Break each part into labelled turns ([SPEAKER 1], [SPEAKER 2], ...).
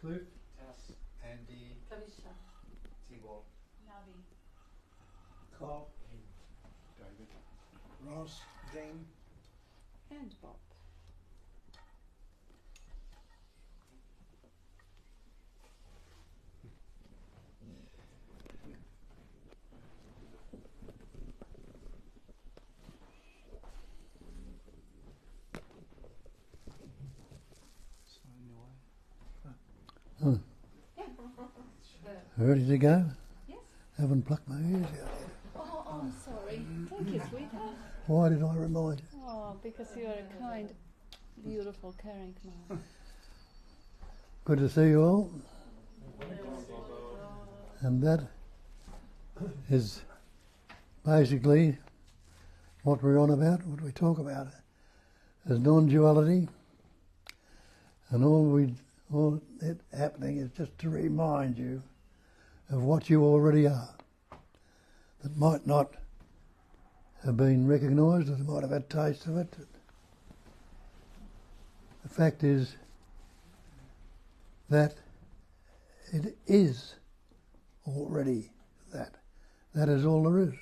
[SPEAKER 1] Cliff, Andy, Tibor, Carl, David, Ross, Dean,
[SPEAKER 2] and Bob.
[SPEAKER 3] Ready to go?
[SPEAKER 2] Yes.
[SPEAKER 3] Haven't plucked my ears out yet.
[SPEAKER 2] Oh, I'm sorry. Thank you, sweetheart.
[SPEAKER 3] Why did I remind you?
[SPEAKER 2] Oh, because you're a kind, beautiful, caring man.
[SPEAKER 3] Good to see you all. And that is basically what we're on about, what we talk about as non-duality. And all it happening is just to remind you of what you already are, that might not have been recognised, or you might have had taste of it. The fact is that it is already that. That is all there is.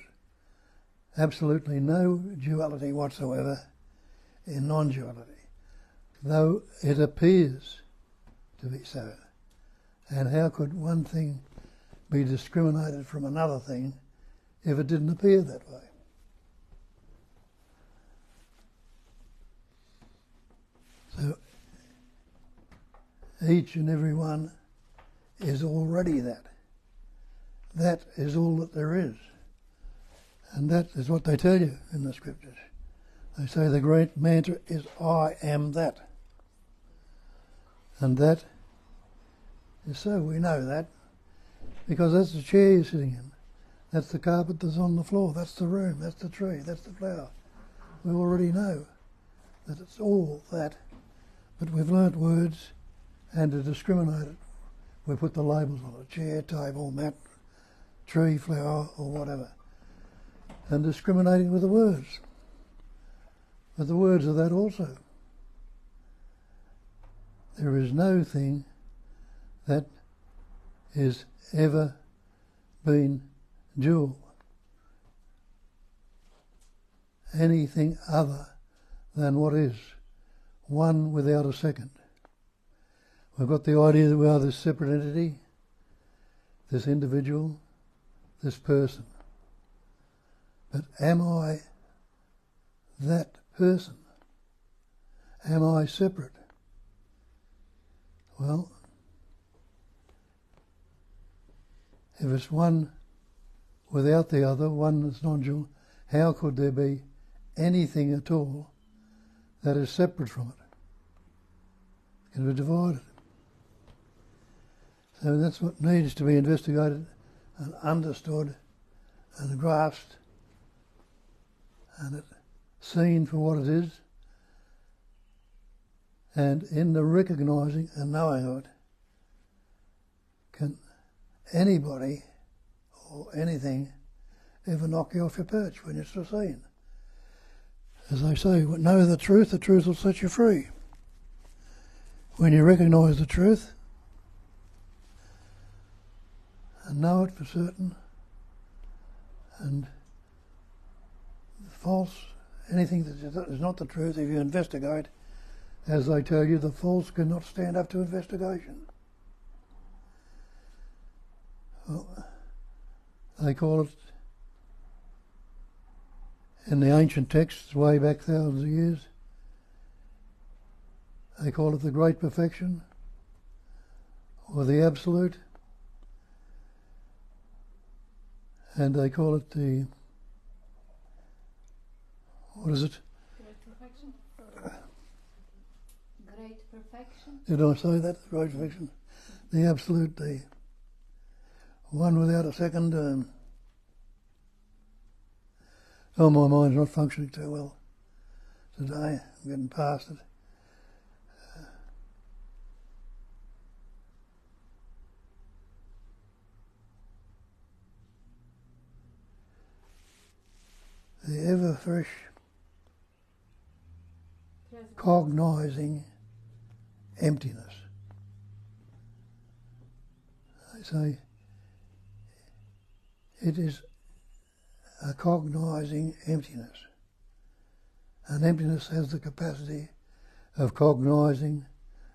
[SPEAKER 3] Absolutely no duality whatsoever in non-duality, though it appears to be so. And how could one thing be discriminated from another thing if it didn't appear that way? So each and every one is already that. That is all that there is. And that is what they tell you in the scriptures. They say the great mantra is I am that. And that is so. We know that because that's the chair you're sitting in. That's the carpet that's on the floor. That's the room. That's the tree. That's the flower. We already know that it's all that. But we've learnt words, and to discriminate it, we put the labels on it: chair, table, mat, tree, flower, or whatever. And discriminating with the words. But the words are that also. There is no thing that is ever been dual. Anything other than what is. One without a second. We've got the idea that we are this separate entity, this individual, this person. But am I that person? Am I separate? Well, if it's one without the other, one that's non-dual, how could there be anything at all that is separate from it? It can be divided. So that's what needs to be investigated and understood and grasped and seen for what it is. And in the recognising and knowing of it, can anybody or anything ever knock you off your perch when you're still seeing? As they say, know the truth will set you free. When you recognise the truth and know it for certain, and false, anything that is not the truth, if you investigate, as they tell you, the false cannot stand up to investigation. Well, they call it, in the ancient texts, way back thousands of years, they call it the great perfection, or the absolute, and they call it the, what is it?
[SPEAKER 2] Great perfection. Great perfection.
[SPEAKER 3] Did I say that? Great perfection. The absolute, the one without a second. Oh, my mind's not functioning too well today. I'm getting past it. The ever fresh cognizing emptiness. They say it is a cognizing emptiness. And emptiness has the capacity of cognizing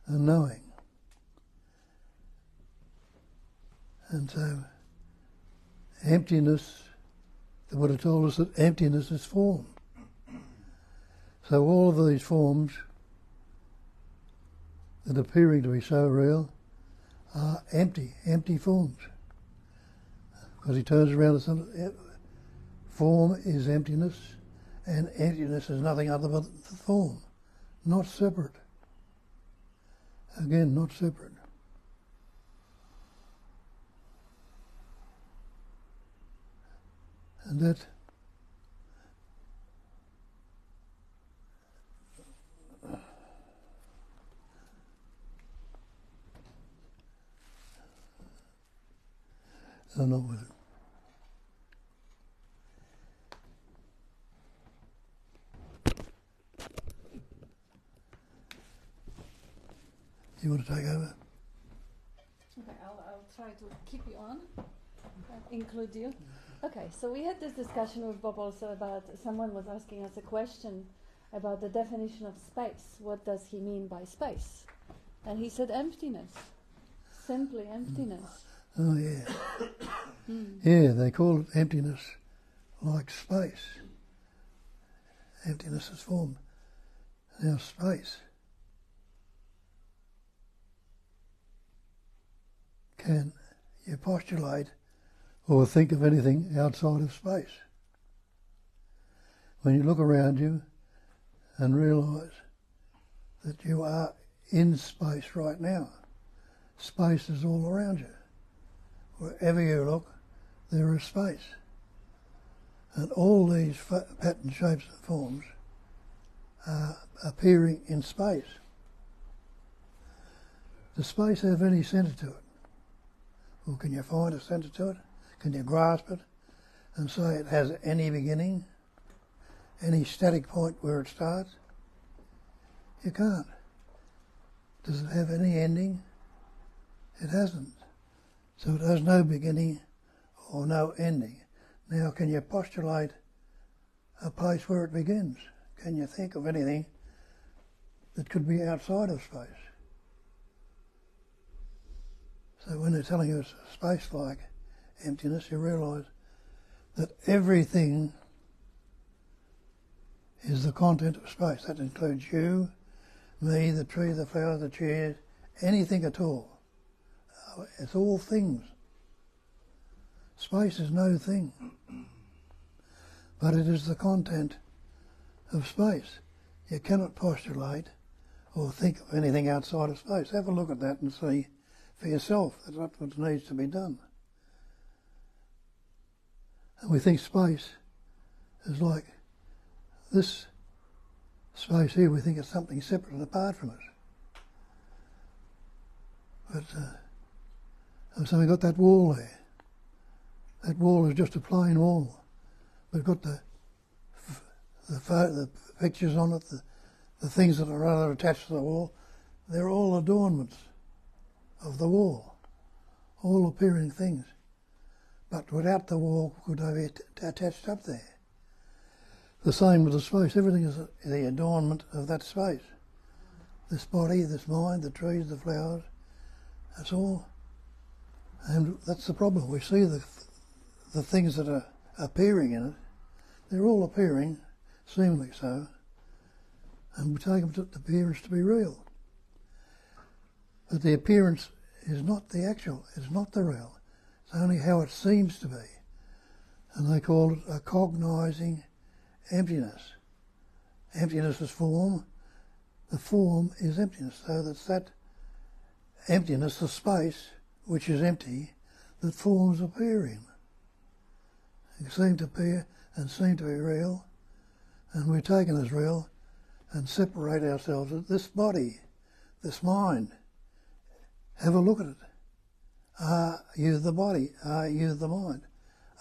[SPEAKER 3] and knowing. And so emptiness, the Buddha told us that emptiness is form. So all of these forms that are appearing to be so real are empty forms. Because he turns around and says, form is emptiness, and emptiness is nothing other but the form, not separate. Again, not separate. And that I'm not with it. You want to take over?
[SPEAKER 2] Okay, I'll try to keep you on, include you. Okay, so we had this discussion with Bob also about, someone was asking us a question about the definition of space. What does he mean by space? And he said emptiness, simply emptiness.
[SPEAKER 3] Oh yeah. Yeah, they call it emptiness like space. Emptiness is form. Now space. Can you postulate or think of anything outside of space? When you look around you and realise that you are in space right now, space is all around you. Wherever you look, there is space. And all these pattern shapes and forms are appearing in space. Does space have any centre to it? Or can you find a centre to it? Can you grasp it and say it has any beginning, any static point where it starts? You can't. Does it have any ending? It hasn't. So it has no beginning or no ending. Now, can you postulate a place where it begins? Can you think of anything that could be outside of space? So when they're telling you it's a space-like emptiness, you realise that everything is the content of space. That includes you, me, the tree, the flower, the chairs, anything at all. It's all things. Space is no thing, but it is the content of space. You cannot postulate or think of anything outside of space. Have a look at that and see for yourself that that's what needs to be done. And we think space is like this space here. We think it's something separate and apart from us. But so we've got that wall there. That wall is just a plain wall. We've got the pictures on it, the things that are other attached to the wall. They're all adornments of the wall, all appearing things. But without the wall, could they be attached up there? The same with the space. Everything is the adornment of that space. This body, this mind, the trees, the flowers, that's all. And that's the problem. We see the things that are appearing in it. They're all appearing, seemingly so, and we take them to the appearance to be real. But the appearance is not the actual, it's not the real. It's only how it seems to be. And they call it a cognizing emptiness. Emptiness is form. The form is emptiness. So that's that emptiness, the space, which is empty, that forms appear in. They seem to appear and seem to be real, and we're taken as real and separate ourselves. This body, this mind, have a look at it. Are you the body? Are you the mind?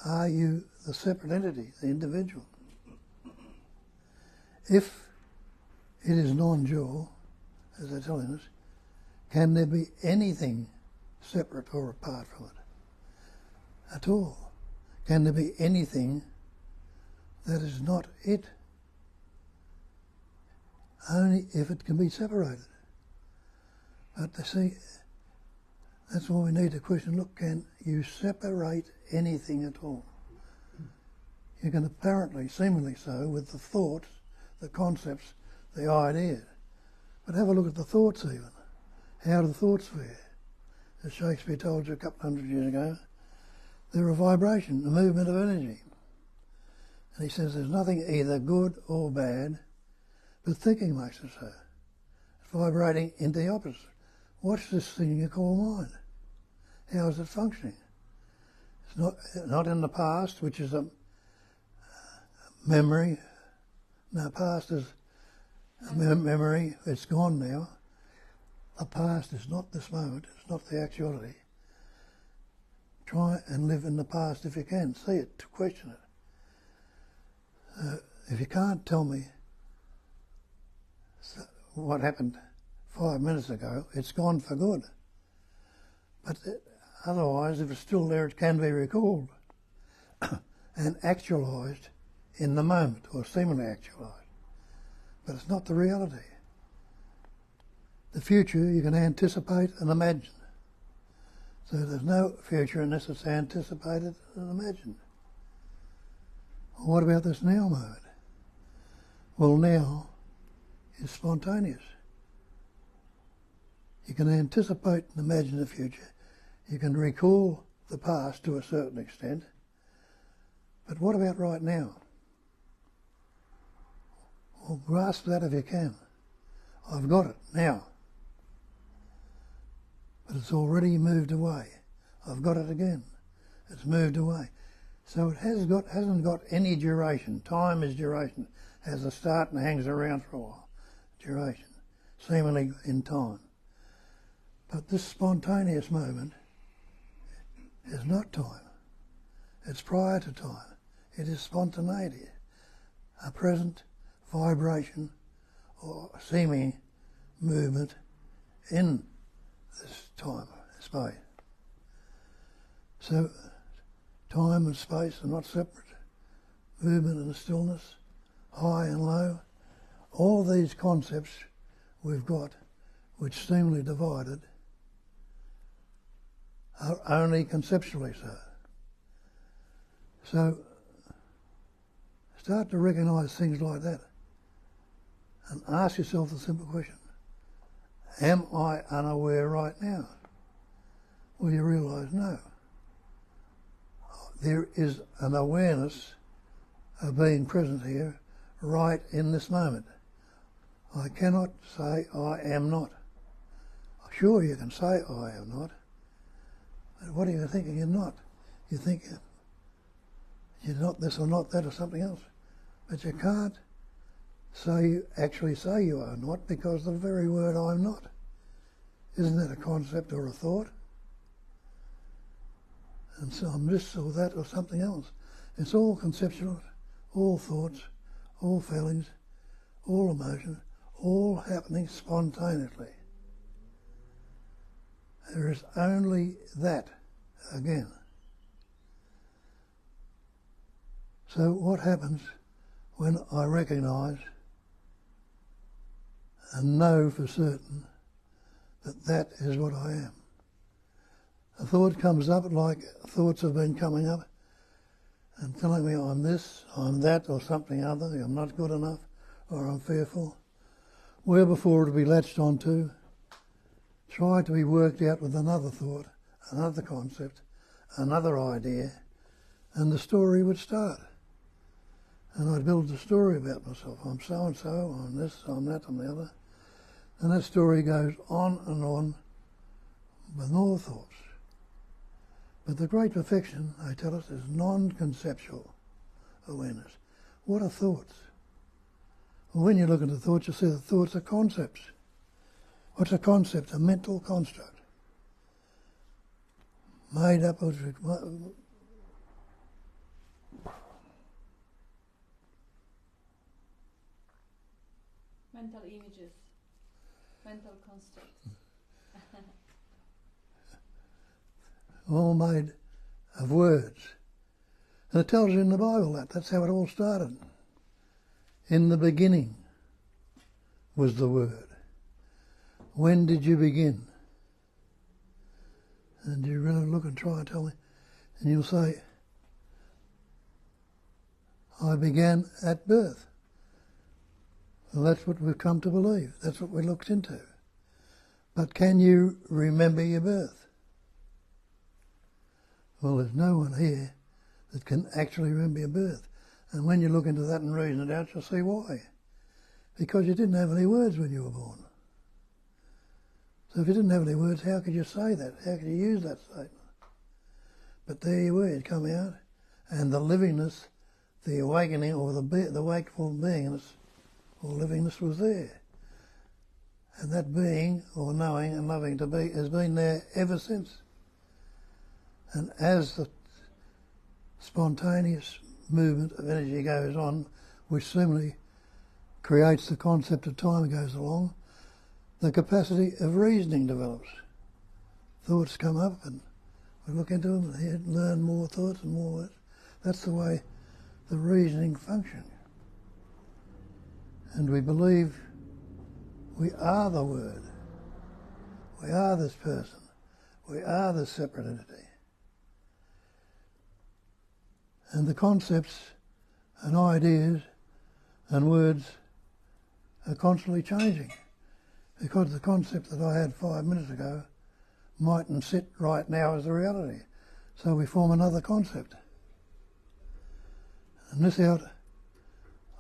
[SPEAKER 3] Are you the separate entity, the individual? If it is non-dual, as they're telling us, Can there be anything separate or apart from it at all? Can there be anything that is not it? Only if it can be separated. But to see, that's why we need to question, look, can you separate anything at all? You can apparently, seemingly so, with the thoughts, the concepts, the ideas. But have a look at the thoughts even. How do the thoughts fare? As Shakespeare told you a couple hundred years ago, they're a vibration, a movement of energy. And he says there's nothing either good or bad, but thinking makes it so. It's vibrating into the opposite. What's this thing you call mind? How is it functioning? It's not in the past, which is a memory. No, past is a memory. It's gone now. The past is not this moment. It's not the actuality. Try and live in the past if you can. See it, to question it. If you can't tell me what happened 5 minutes ago, it's gone for good. But otherwise, if it's still there, it can be recalled and actualised in the moment, or seemingly actualised. But it's not the reality. The future you can anticipate and imagine. So there's no future unless it's anticipated and imagined. Well, what about this now moment? Well, now is spontaneous. You can anticipate and imagine the future. You can recall the past to a certain extent. But what about right now? Well, grasp that if you can. I've got it now. But it's already moved away. I've got it again. It's moved away. So it hasn't got any duration. Time is duration. Has a start and hangs around for a while. Duration. Seemingly in time. But this spontaneous moment is not time. It's prior to time. It is spontaneity. A present vibration or seeming movement in this time, space. So time and space are not separate. Movement and stillness, high and low, all these concepts we've got, which seemingly divided, are only conceptually so. So start to recognise things like that and ask yourself the simple question, am I unaware right now? Well, you realise no. There is an awareness of being present here right in this moment. I cannot say I am not. Sure, you can say I am not, but what are you thinking you're not? You think you're not this or not that or something else. But you can't actually say you are not, because the very word I'm not, isn't that a concept or a thought? And so I'm this or that or something else. It's all conceptual, all thoughts, all feelings, all emotions, all happening spontaneously. There is only that again. So what happens when I recognise and know for certain that that is what I am? A thought comes up like thoughts have been coming up and telling me I'm this, I'm that, or something other, I'm not good enough, or I'm fearful. Where before it would be latched onto, try to be worked out with another thought, another concept, another idea, and the story would start. And I'd build a story about myself. I'm so-and-so, I'm this, I'm that, I'm the other. And that story goes on and on with more thoughts. But the great perfection, they tell us, is non-conceptual awareness. What are thoughts? Well, when you look into thoughts, you see that thoughts are concepts. What's a concept? A mental construct. Made up of...
[SPEAKER 2] mental images, mental constructs.
[SPEAKER 3] All made of words. And it tells you in the Bible that's how it all started. In the beginning was the Word. When did you begin? And you really look and try and tell me, and you'll say, I began at birth. Well, that's what we've come to believe. That's what we looked into. But can you remember your birth? Well, there's no one here that can actually remember your birth. And when you look into that and reason it out, you'll see why. Because you didn't have any words when you were born. So if you didn't have any words, how could you say that? How could you use that statement? But there you were, you'd come out, and the livingness, the awakening, or the wakeful beingness, or livingness was there. And that being, or knowing and loving to be, has been there ever since. And as the spontaneous movement of energy goes on, which similarly creates the concept of time goes along, the capacity of reasoning develops. Thoughts come up and we look into them and learn more thoughts and more words. That's the way the reasoning functions. And we believe we are the Word. We are this person. We are this separate entity. And the concepts and ideas and words are constantly changing, because the concept that I had 5 minutes ago mightn't sit right now as the reality. So we form another concept. And miss out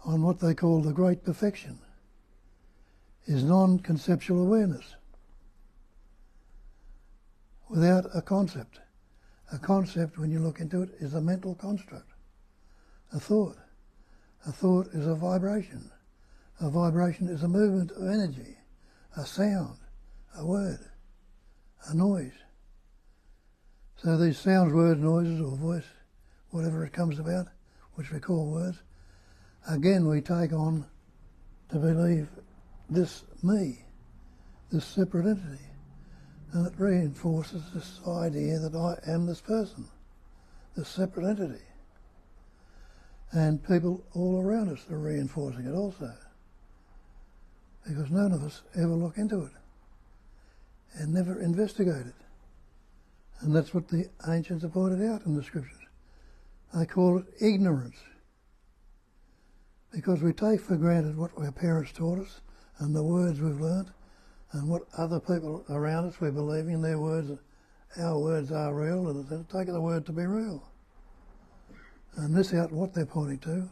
[SPEAKER 3] on what they call the great perfection is non-conceptual awareness without a concept. A concept, when you look into it, is a mental construct, a thought. A thought is a vibration. A vibration is a movement of energy, a sound, a word, a noise. So these sounds, words, noises, or voice, whatever it comes about, which we call words, again we take on to believe this me, this separate entity. And it reinforces this idea that I am this person, this separate entity. And people all around us are reinforcing it also. Because none of us ever look into it and never investigate it. And that's what the ancients have pointed out in the scriptures. They call it ignorance. Because we take for granted what our parents taught us and the words we've learnt, and what other people around us we're believing their words, our words are real, and take the word to be real. And miss out what they're pointing to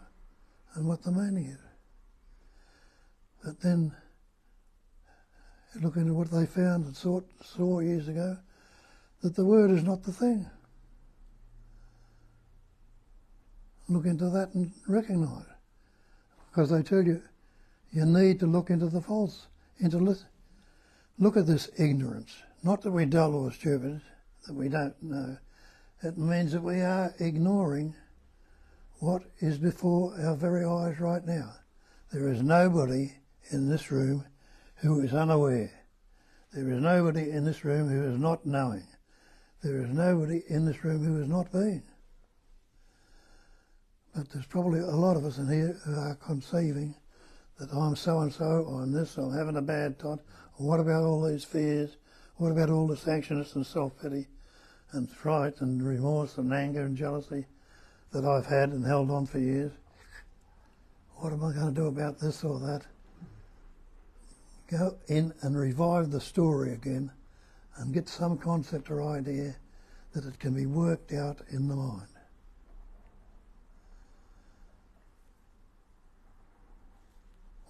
[SPEAKER 3] and what the meaning is. But then, look into what they found and saw years ago, that the word is not the thing. Look into that and recognise. Because they tell you, you need to look into the false, look at this ignorance. Not that we're dull or stupid, that we don't know. It means that we are ignoring what is before our very eyes right now. There is nobody in this room who is unaware. There is nobody in this room who is not knowing. There is nobody in this room who is not being. But there's probably a lot of us in here who are conceiving that I'm so-and-so, or I'm this, or I'm having a bad time. What about all these fears? What about all this anxiousness and self-pity and fright and remorse and anger and jealousy that I've had and held on for years? What am I going to do about this or that? Go in and revive the story again and get some concept or idea that it can be worked out in the mind.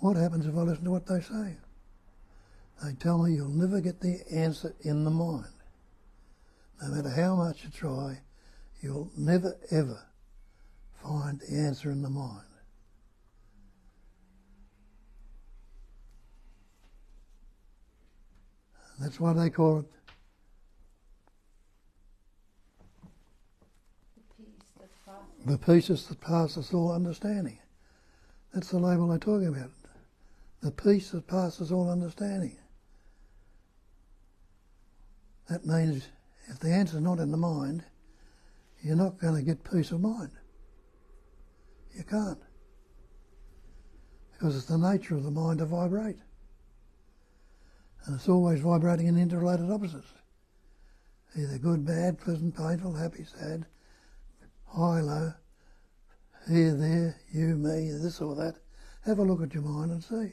[SPEAKER 3] What happens if I listen to what they say? They tell me you'll never get the answer in the mind. No matter how much you try, you'll never ever find the answer in the mind. And that's why they call it the peace that passes all understanding. That's the label they're talking about. The peace that passes all understanding. That means if the answer's not in the mind, you're not going to get peace of mind. You can't. Because it's the nature of the mind to vibrate. And it's always vibrating in interrelated opposites. Either good, bad, pleasant, painful, happy, sad, high, low, here, there, you, me, this or that. Have a look at your mind and see.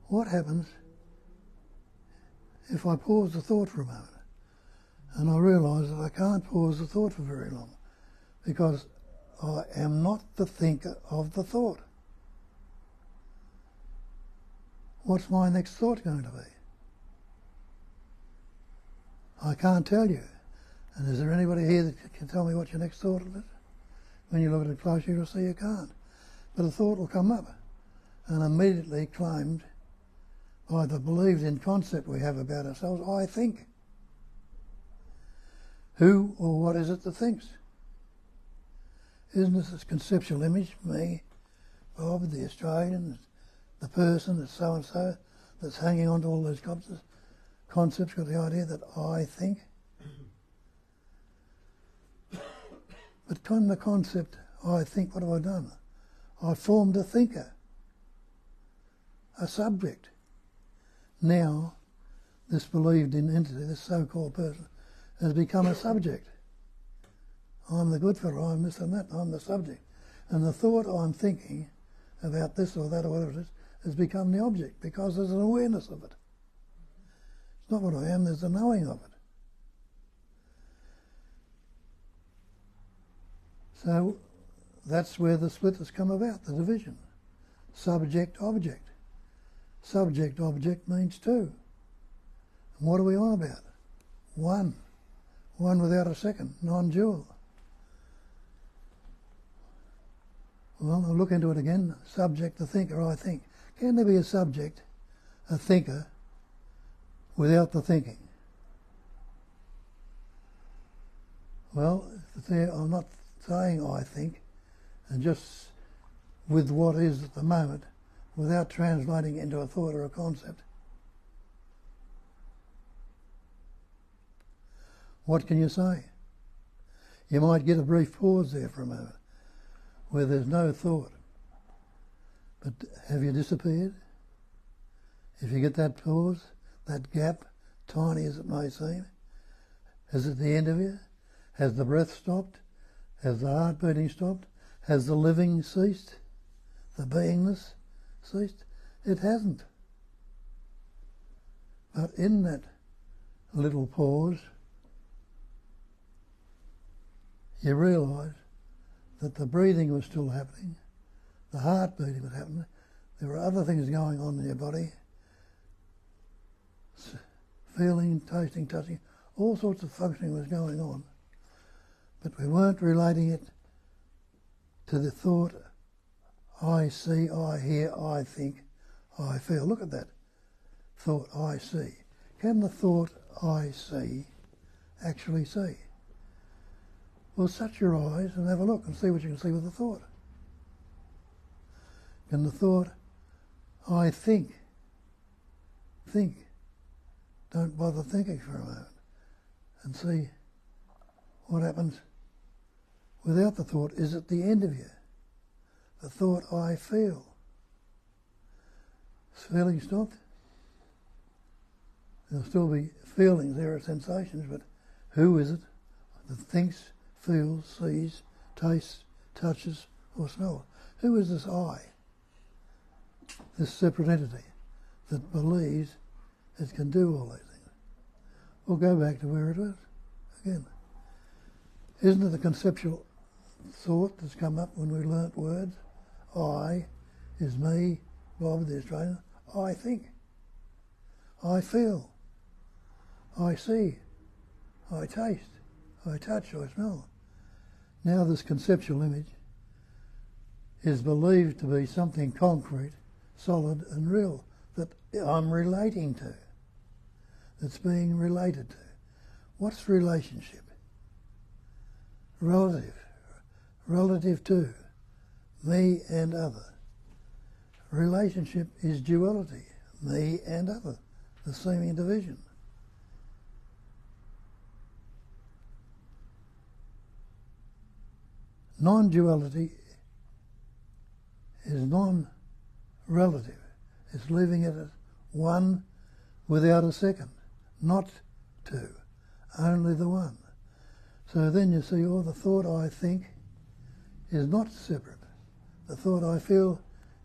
[SPEAKER 3] What happens if I pause the thought for a moment and I realise that I can't pause the thought for very long because I am not the thinker of the thought? What's my next thought going to be? I can't tell you. And is there anybody here that can tell me what your next thought is? When you look at it closer, you'll see you can't. But a thought will come up and immediately claimed by the believed-in concept we have about ourselves, I think. Who or what is it that thinks? Isn't this a conceptual image, me, Bob, the Australian, the person that's so-and-so, that's hanging on to all those concepts, got the idea that I think? But on the concept, I think, what have I done? I formed a thinker, a subject. Now, this believed-in entity, this so-called person, has become a subject. I'm the good fellow, I'm this and that, I'm the subject. And the thought I'm thinking about this or that or whatever it is has become the object because there's an awareness of it. It's not what I am, there's a knowing of it. So that's where the split has come about, the division. Subject-object. Subject-object means two. And what are we on about? One. One without a second, non-dual. Well, I'll look into it again. Subject, the thinker, I think. Can there be a subject, a thinker, without the thinking? Well, I'm not saying I think, and just with what is at the moment, without translating into a thought or a concept. What can you say? You might get a brief pause there for a moment, where there's no thought. But have you disappeared? If you get that pause, that gap, tiny as it may seem, is it the end of you? Has the breath stopped? Has the heart beating stopped? Has the living ceased? The beingness ceased? It hasn't. But in that little pause, you realise that the breathing was still happening, the heart beating was happening, there were other things going on in your body, feeling, tasting, touching, all sorts of functioning was going on. But we weren't relating it to the thought, I see, I hear, I think, I feel. Look at that. Thought, I see. Can the thought, I see, actually see? Well, shut your eyes and have a look and see what you can see with the thought. Can the thought, I think? Don't bother thinking for a moment and see what happens without the thought. Is it the end of you? The thought, I feel. Is feeling stopped? There'll still be feelings, there are sensations, but who is it that thinks, feels, sees, tastes, touches, or smells? Who is this I? This separate entity that believes it can do all these things. We'll go back to where it is again. Isn't it the conceptual thought that's come up when we learnt words? I is me, Bob the Australian. I think. I feel. I see. I taste. I touch. I smell. Now this conceptual image is believed to be something concrete, solid and real that I'm relating to, that's being related to. What's relationship? Relative to, me and other. Relationship is duality, me and other, the seeming division. Non-duality is non-relative. It's leaving it at one without a second, not two, only the one. So then you see, the thought I think is not separate. The thought I feel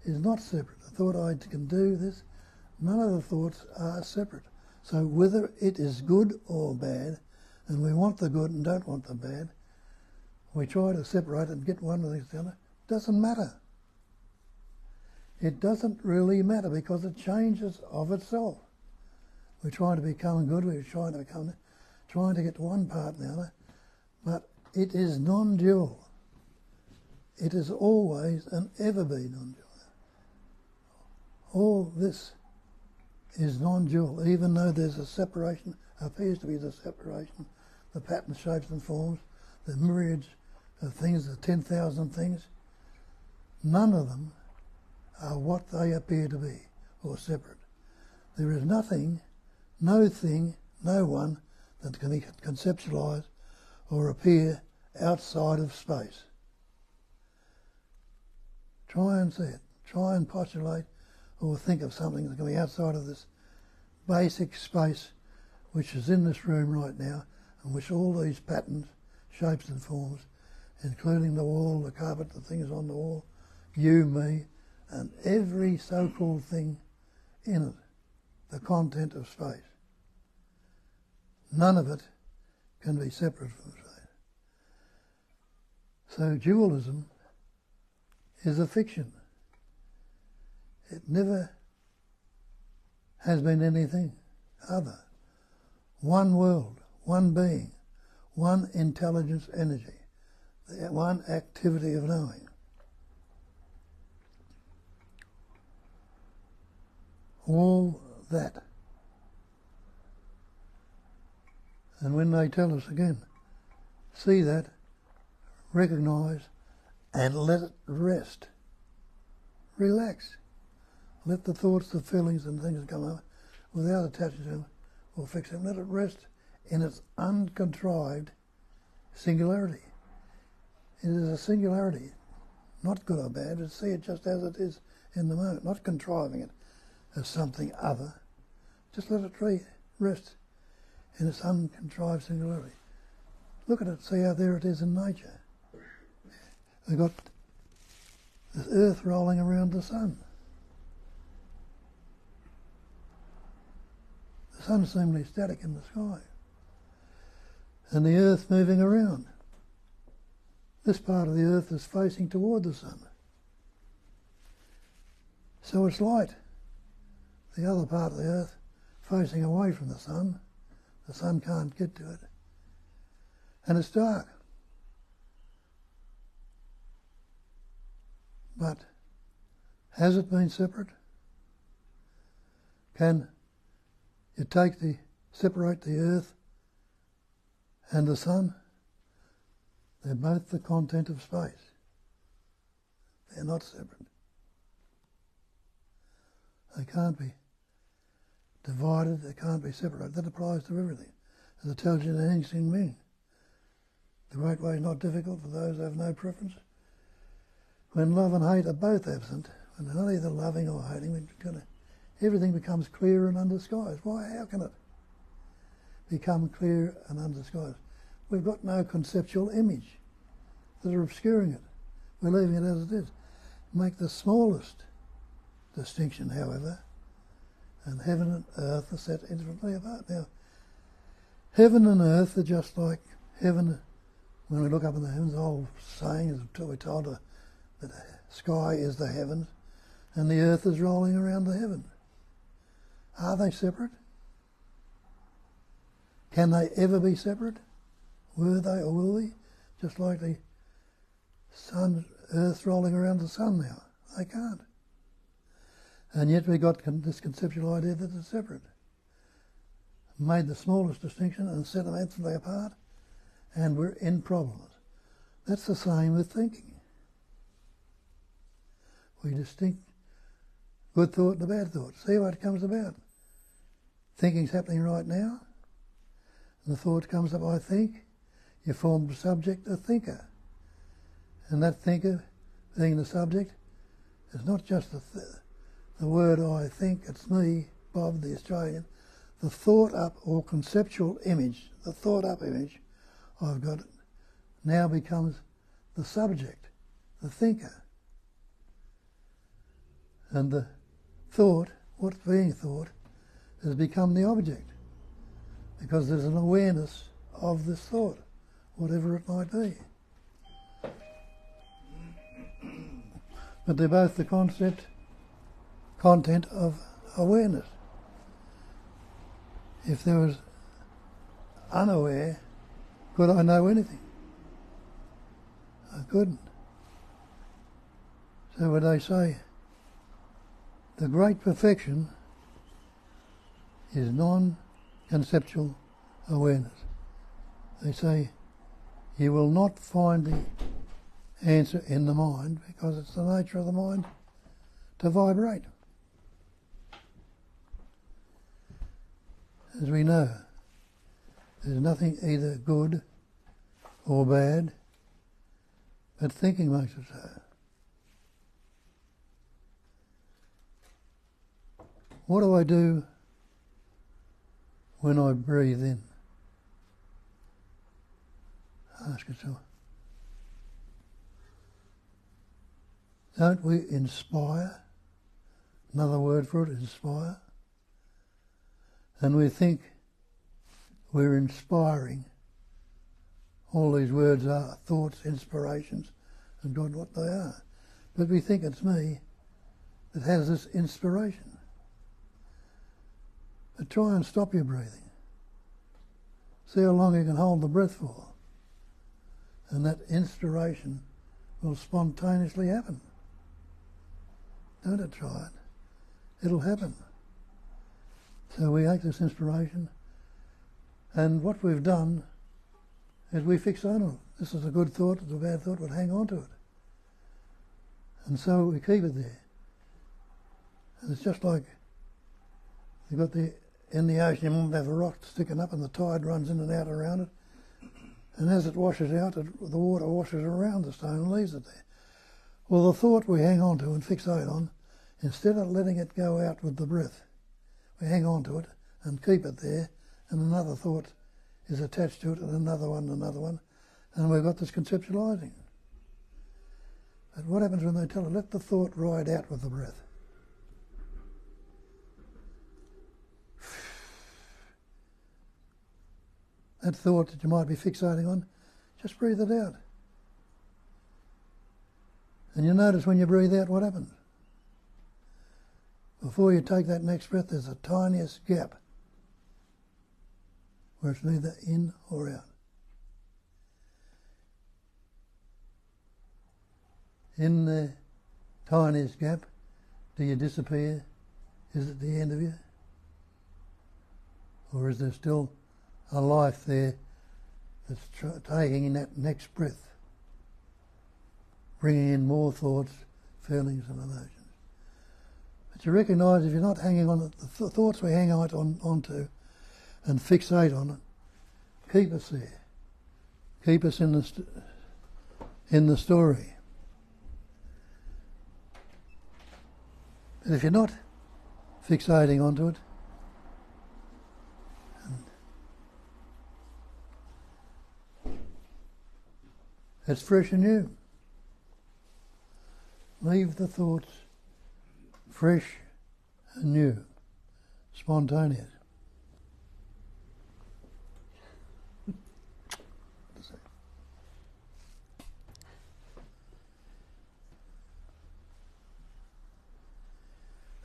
[SPEAKER 3] is not separate. The thought I can do this, none of the thoughts are separate. So whether it is good or bad, and we want the good and don't want the bad, we try to separate and get one against the other, doesn't matter. It doesn't really matter because it changes of itself. We're trying to become good, we're trying to get one part and the other, but it is non-dual. It has always and ever been non-dual. All this is non-dual, even though there's a separation, appears to be the separation, the patterns, shapes and forms, the myriads of things, the 10,000 things. None of them are what they appear to be, or separate. There is nothing, no thing, no one that can be conceptualized or appear outside of space. Try and see it. Try and postulate or think of something that can be outside of this basic space which is in this room right now, and which all these patterns, shapes and forms, including the wall, the carpet, the things on the wall, you, me, and every so-called thing in it, the content of space. None of it can be separate from space. So dualism is a fiction. It never has been anything other. One world, one being, one intelligence energy, one activity of knowing. All that. And when they tell us again, see that, recognise, and let it rest. Relax. Let the thoughts, the feelings and things come up without attaching to them or fixing them. Let it rest in its uncontrived singularity. It is a singularity, not good or bad, but see it just as it is in the moment, not contriving it as something other. Just let it rest in its uncontrived singularity. Look at it, see how there it is in nature. We've got this earth rolling around the sun. The sun seemingly static in the sky. And the earth moving around. This part of the earth is facing toward the sun. So it's light. The other part of the earth facing away from the sun can't get to it. And it's dark. But has it been separate? Can you separate the earth and the sun? They're both the content of space. They're not separate. They can't be divided, they can't be separated. That applies to everything. As it tells you in anything being. The great way is not difficult for those who have no preference. When love and hate are both absent, when they're not either loving or hating, everything becomes clear and undisguised. Why? How can it become clear and undisguised? We've got no conceptual image that are obscuring it. We're leaving it as it is. Make the smallest distinction, however, and heaven and earth are set infinitely apart. Now, heaven and earth are just like heaven. When we look up in the heavens, the whole saying is we're told that the sky is the heavens and the earth is rolling around the heaven. Are they separate? Can they ever be separate? Were they or will they? Just like the sun, earth rolling around the sun now. They can't. And yet we got this conceptual idea that they're separate. Made the smallest distinction and set them infinitely apart, and we're in problems. That's the same with thinking. We distinct good thought and a bad thought. See what comes about. Thinking's happening right now, and the thought comes up, I think. You form the subject, a thinker. And that thinker, being the subject, is not just the word I think, it's me, Bob, the Australian. The thought up or conceptual image, the thought up image I've got now becomes the subject, the thinker. And the thought, what's being thought, has become the object, because there's an awareness of this thought, whatever it might be. But they're both the content of awareness. If there was unaware, could I know anything? I couldn't. So when they say the great perfection is non-conceptual awareness, they say you will not find the answer in the mind, because it's the nature of the mind to vibrate. As we know, there's nothing either good or bad, but thinking makes it so. What do I do when I breathe in? Ask yourself. Don't we inspire? Another word for it, inspire. And we think we're inspiring. All these words are thoughts, inspirations, and God what they are. But we think it's me that has this inspiration. But try and stop your breathing. See how long you can hold the breath for. And that inspiration will spontaneously happen. Don't try it. It'll happen. So we take this inspiration, and what we've done is we fix on it. This is a good thought, it's a bad thought, we'll hang on to it. And so we keep it there. And it's just like you've got in the ocean, you might have a rock sticking up and the tide runs in and out around it. And as it washes out, the water washes around the stone and leaves it there. Well, the thought we hang on to and fixate on, instead of letting it go out with the breath, we hang on to it and keep it there, and another thought is attached to it, and another one, and we've got this conceptualizing. But what happens when they tell it, let the thought ride out with the breath? That thought that you might be fixating on, just breathe it out. And you notice when you breathe out what happens. Before you take that next breath, there's the tiniest gap where it's neither in or out. In the tiniest gap, do you disappear? Is it the end of you? Or is there still a life there that's taking in that next breath, bringing in more thoughts, feelings and emotions? But you recognise if you're not hanging on it, the thoughts we hang onto and fixate on it, keep us there, keep us in the story. But if you're not fixating onto it, it's fresh and new. Leave the thoughts fresh and new, spontaneous.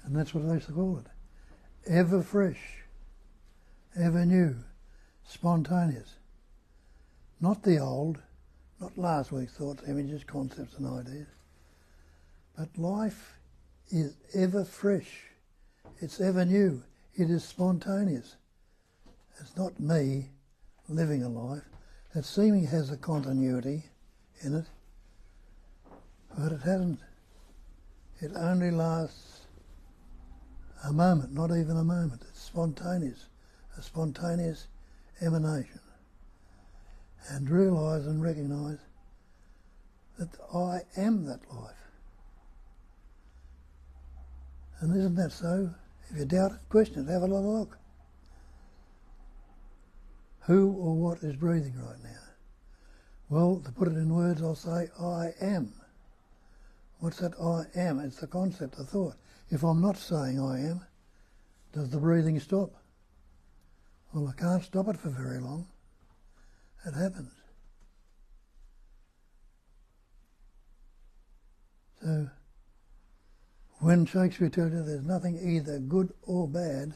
[SPEAKER 3] And that's what they used to call it. Ever fresh, ever new, spontaneous. Not the old, not last week's thoughts, images, concepts and ideas. But life is ever fresh. It's ever new. It is spontaneous. It's not me living a life. It seemingly has a continuity in it, but it hasn't. It only lasts a moment, not even a moment. It's spontaneous, a spontaneous emanation. And realise and recognise that I am that life. And isn't that so? If you doubt it, question it, have a little look. Who or what is breathing right now? Well, to put it in words, I'll say, I am. What's that I am? It's the concept, the thought. If I'm not saying I am, does the breathing stop? Well, I can't stop it for very long. It happens. So, when Shakespeare tells you there's nothing either good or bad,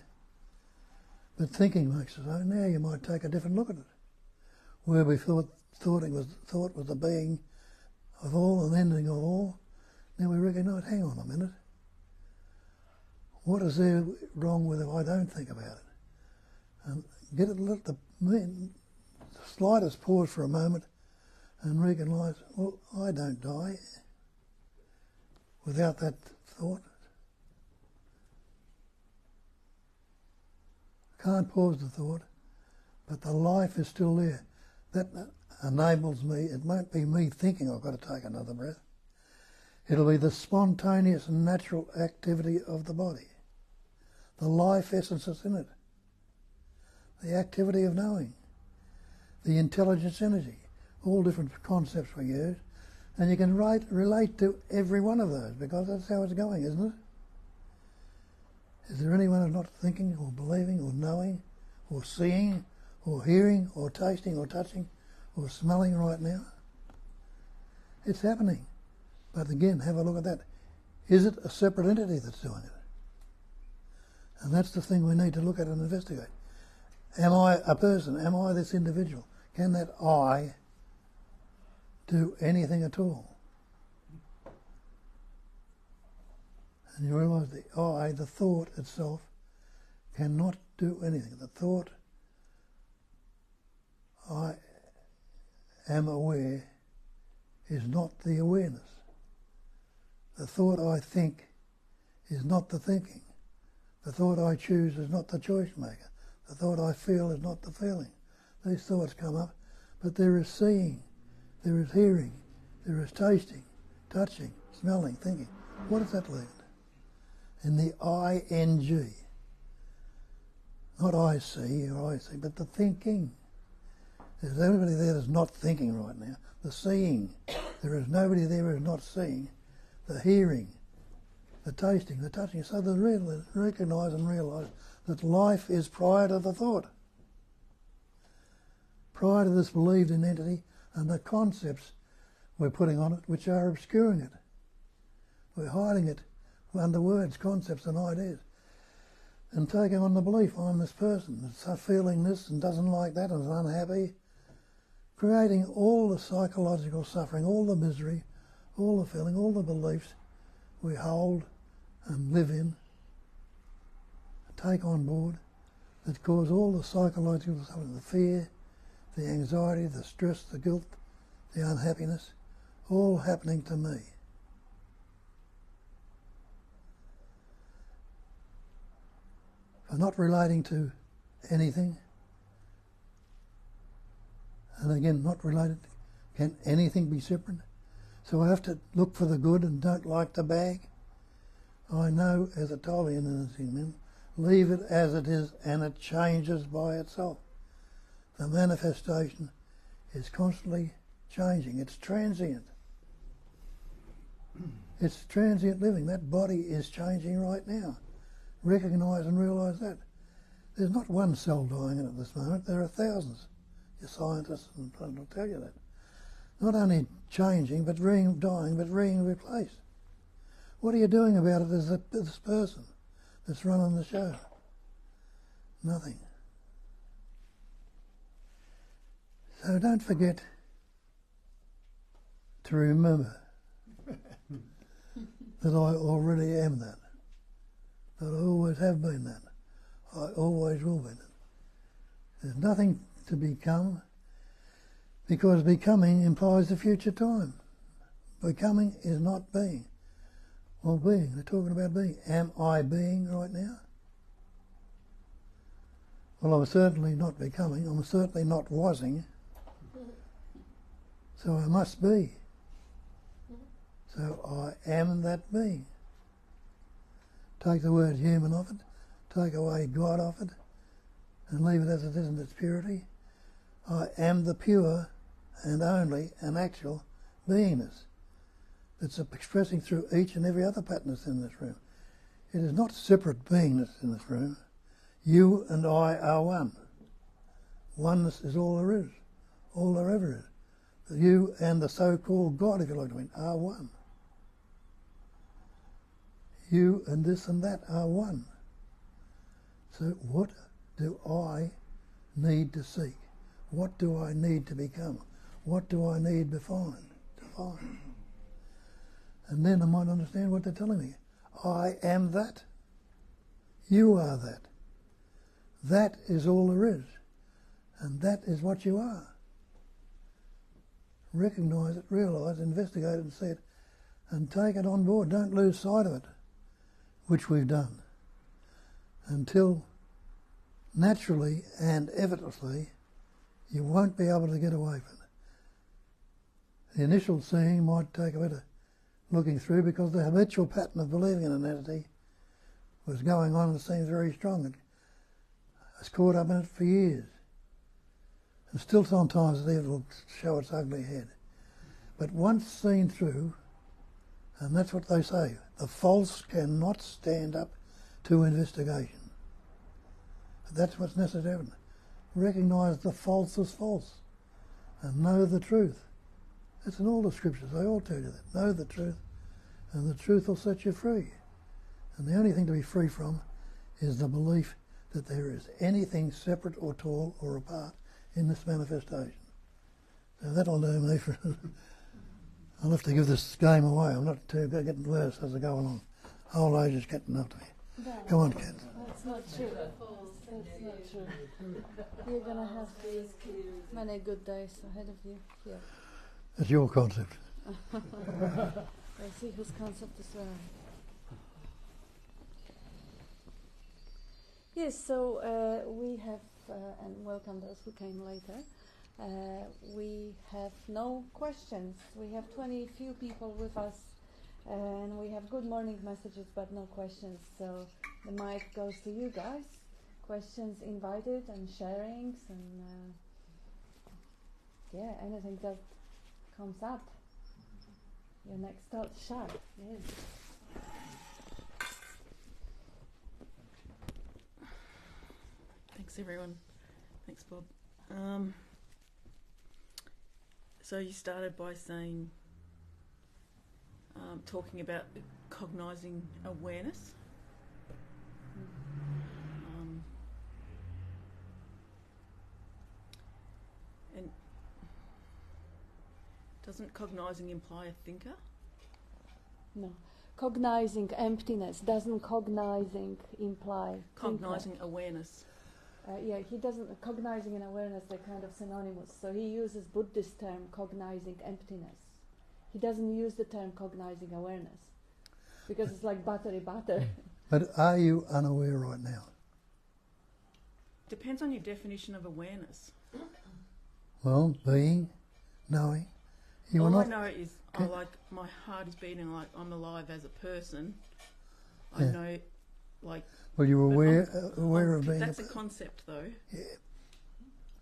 [SPEAKER 3] but thinking makes it so, now you might take a different look at it. Where we thought was the being of all and ending of all, now we recognise, hang on a minute, what is there wrong with if I don't think about it? And let the slightest pause for a moment and recognise, well, I don't die without that thought. Can't pause the thought, but the life is still there. That enables me, it won't be me thinking I've got to take another breath. It'll be the spontaneous and natural activity of the body. The life essence that's in it. The activity of knowing. The intelligence energy. All different concepts we use. And you can relate to every one of those because that's how it's going, isn't it? Is there anyone who's not thinking or believing or knowing or seeing or hearing or tasting or touching or smelling right now? It's happening. But again, have a look at that. Is it a separate entity that's doing it? And that's the thing we need to look at and investigate. Am I a person? Am I this individual? Can that I do anything at all? And you realise the I, the thought itself, cannot do anything. The thought, I am aware, is not the awareness. The thought I think is not the thinking. The thought I choose is not the choice maker. The thought I feel is not the feeling. These thoughts come up, but there is seeing, there is hearing, there is tasting, touching, smelling, thinking. What does that leave? In the I-N-G. Not I see or I see, but the thinking. There's everybody there that's not thinking right now. The seeing. There is nobody there who is not seeing. The hearing, the tasting, the touching. So they really recognise and realise that life is prior to the thought. Prior to this believed in entity and the concepts we're putting on it which are obscuring it. We're hiding it under words, concepts and ideas. And taking on the belief, I'm this person that's feeling this and doesn't like that and is unhappy. Creating all the psychological suffering, all the misery, all the feeling, all the beliefs we hold and live in, take on board, that cause all the psychological suffering, the fear, the anxiety, the stress, the guilt, the unhappiness, all happening to me. For not relating to anything, and again, not related, can anything be separate? So I have to look for the good and don't like the bad. I know, as I told me in the thing, leave it as it is and it changes by itself. The manifestation is constantly changing. It's transient. It's transient living. That body is changing right now. Recognise and realise that. There's not one cell dying in it at this moment. There are thousands. Your scientists will tell you that. Not only changing, but dying, but being replaced. What are you doing about it as this person that's running the show? Nothing. So don't forget to remember that I already am that. That I always have been that. I always will be that. There's nothing to become, because becoming implies the future time. Becoming is not being. Well, being, they're talking about being. Am I being right now? Well, I'm certainly not becoming. I'm certainly not wasing. So I must be. So I am that being. Take the word human off it, take away God off it, and leave it as it is in its purity. I am the pure and only and actual beingness that's expressing through each and every other pattern that's in this room. It is not separate beingness in this room. You and I are one. Oneness is all there is, all there ever is. You and the so-called God, if you like to mean, are one. You and this and that are one. So what do I need to seek? What do I need to become? What do I need to find? And then I might understand what they're telling me. I am that. You are that. That is all there is. And that is what you are. Recognise it, realise, investigate it and see it, and take it on board. Don't lose sight of it, which we've done, until naturally and effortlessly you won't be able to get away from it. The initial seeing might take a bit of looking through because the habitual pattern of believing in an entity was going on and seems very strong. It was caught up in it for years. And still sometimes it will show its ugly head. But once seen through, and that's what they say, the false cannot stand up to investigation. But that's what's necessary. Recognise the false as false and know the truth. That's in all the scriptures, they all tell you that. Know the truth, and the truth will set you free. And the only thing to be free from is the belief that there is anything separate or tall or apart in this manifestation. So that'll do me for... I'll have to give this game away. I'm not too getting worse as I go along. Old age is getting up to me.
[SPEAKER 2] No,
[SPEAKER 3] Come on, Kat.
[SPEAKER 2] that's not true. That's not true. You're going to have many good days ahead of you here.
[SPEAKER 3] That's your concept.
[SPEAKER 2] We'll see whose concept is right. Yes, so we have, and welcome those who came later, we have no questions. We have 20 few people with us, and we have good morning messages, but no questions. So the mic goes to you guys. Questions invited, and sharings, and yeah, anything that comes up. Your next shot. Yes.
[SPEAKER 4] Thanks, everyone. Thanks, Bob. So you started by saying, talking about cognizing awareness. And doesn't cognizing imply a thinker?
[SPEAKER 2] No. Cognizing emptiness, doesn't cognizing imply
[SPEAKER 4] Cognizing
[SPEAKER 2] thinker?
[SPEAKER 4] awareness.
[SPEAKER 2] Yeah, he doesn't. Cognizing and awareness, they're kind of synonymous. So he uses Buddhist term cognizing emptiness. He doesn't use the term cognizing awareness because it's like battery.
[SPEAKER 3] But are you unaware right now?
[SPEAKER 4] Depends on your definition of awareness.
[SPEAKER 3] Well, being, knowing. You
[SPEAKER 4] All
[SPEAKER 3] are
[SPEAKER 4] I
[SPEAKER 3] not.
[SPEAKER 4] know is my heart is beating like I'm alive as a person. I
[SPEAKER 3] Yeah.
[SPEAKER 4] know, like.
[SPEAKER 3] Well, you're
[SPEAKER 4] but
[SPEAKER 3] aware of being.
[SPEAKER 4] That's a concept, though.
[SPEAKER 3] Yeah.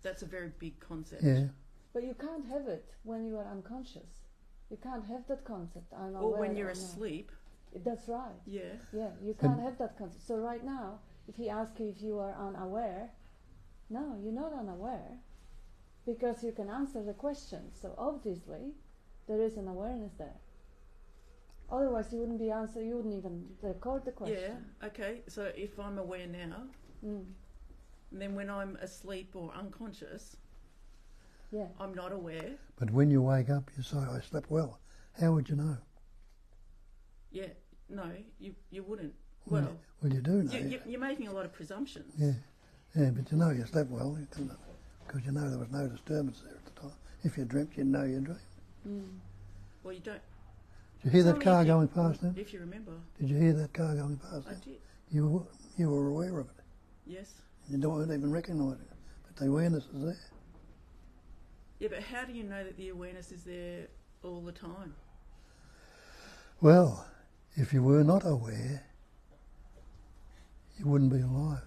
[SPEAKER 4] That's a very big concept.
[SPEAKER 3] Yeah.
[SPEAKER 2] But you can't have it when you are unconscious. You can't have that concept. I'm
[SPEAKER 4] Or
[SPEAKER 2] aware
[SPEAKER 4] when you're
[SPEAKER 2] or
[SPEAKER 4] asleep.
[SPEAKER 2] not. That's right.
[SPEAKER 4] Yeah.
[SPEAKER 2] Yeah, you can't have that concept. So right now, if he asks you if you are unaware, no, you're not unaware, because you can answer the question. So obviously, there is an awareness there. Otherwise, you wouldn't be answer. You wouldn't even record the question.
[SPEAKER 4] Yeah. Okay. So if I'm aware now, then when I'm asleep or unconscious,
[SPEAKER 2] yeah,
[SPEAKER 4] I'm not aware.
[SPEAKER 3] But when you wake up, you say, "I slept well." How would you know?
[SPEAKER 4] Yeah. No, you wouldn't.
[SPEAKER 3] Well, you do know.
[SPEAKER 4] You're making a lot of presumptions.
[SPEAKER 3] Yeah. Yeah, but you know you slept well, because you know there was no disturbance there at the time. If you dreamt, you'd know you dreamed.
[SPEAKER 4] Well, you don't.
[SPEAKER 3] Did you hear that
[SPEAKER 4] Only
[SPEAKER 3] car
[SPEAKER 4] if you-
[SPEAKER 3] going past then?
[SPEAKER 4] If you remember.
[SPEAKER 3] Did you hear that car going past
[SPEAKER 4] I
[SPEAKER 3] then?
[SPEAKER 4] did.
[SPEAKER 3] You were aware of it.
[SPEAKER 4] Yes.
[SPEAKER 3] You don't even recognise it. But the awareness is there.
[SPEAKER 4] Yeah, but how do you know that the awareness is there all the time?
[SPEAKER 3] Well, if you were not aware, you wouldn't be alive.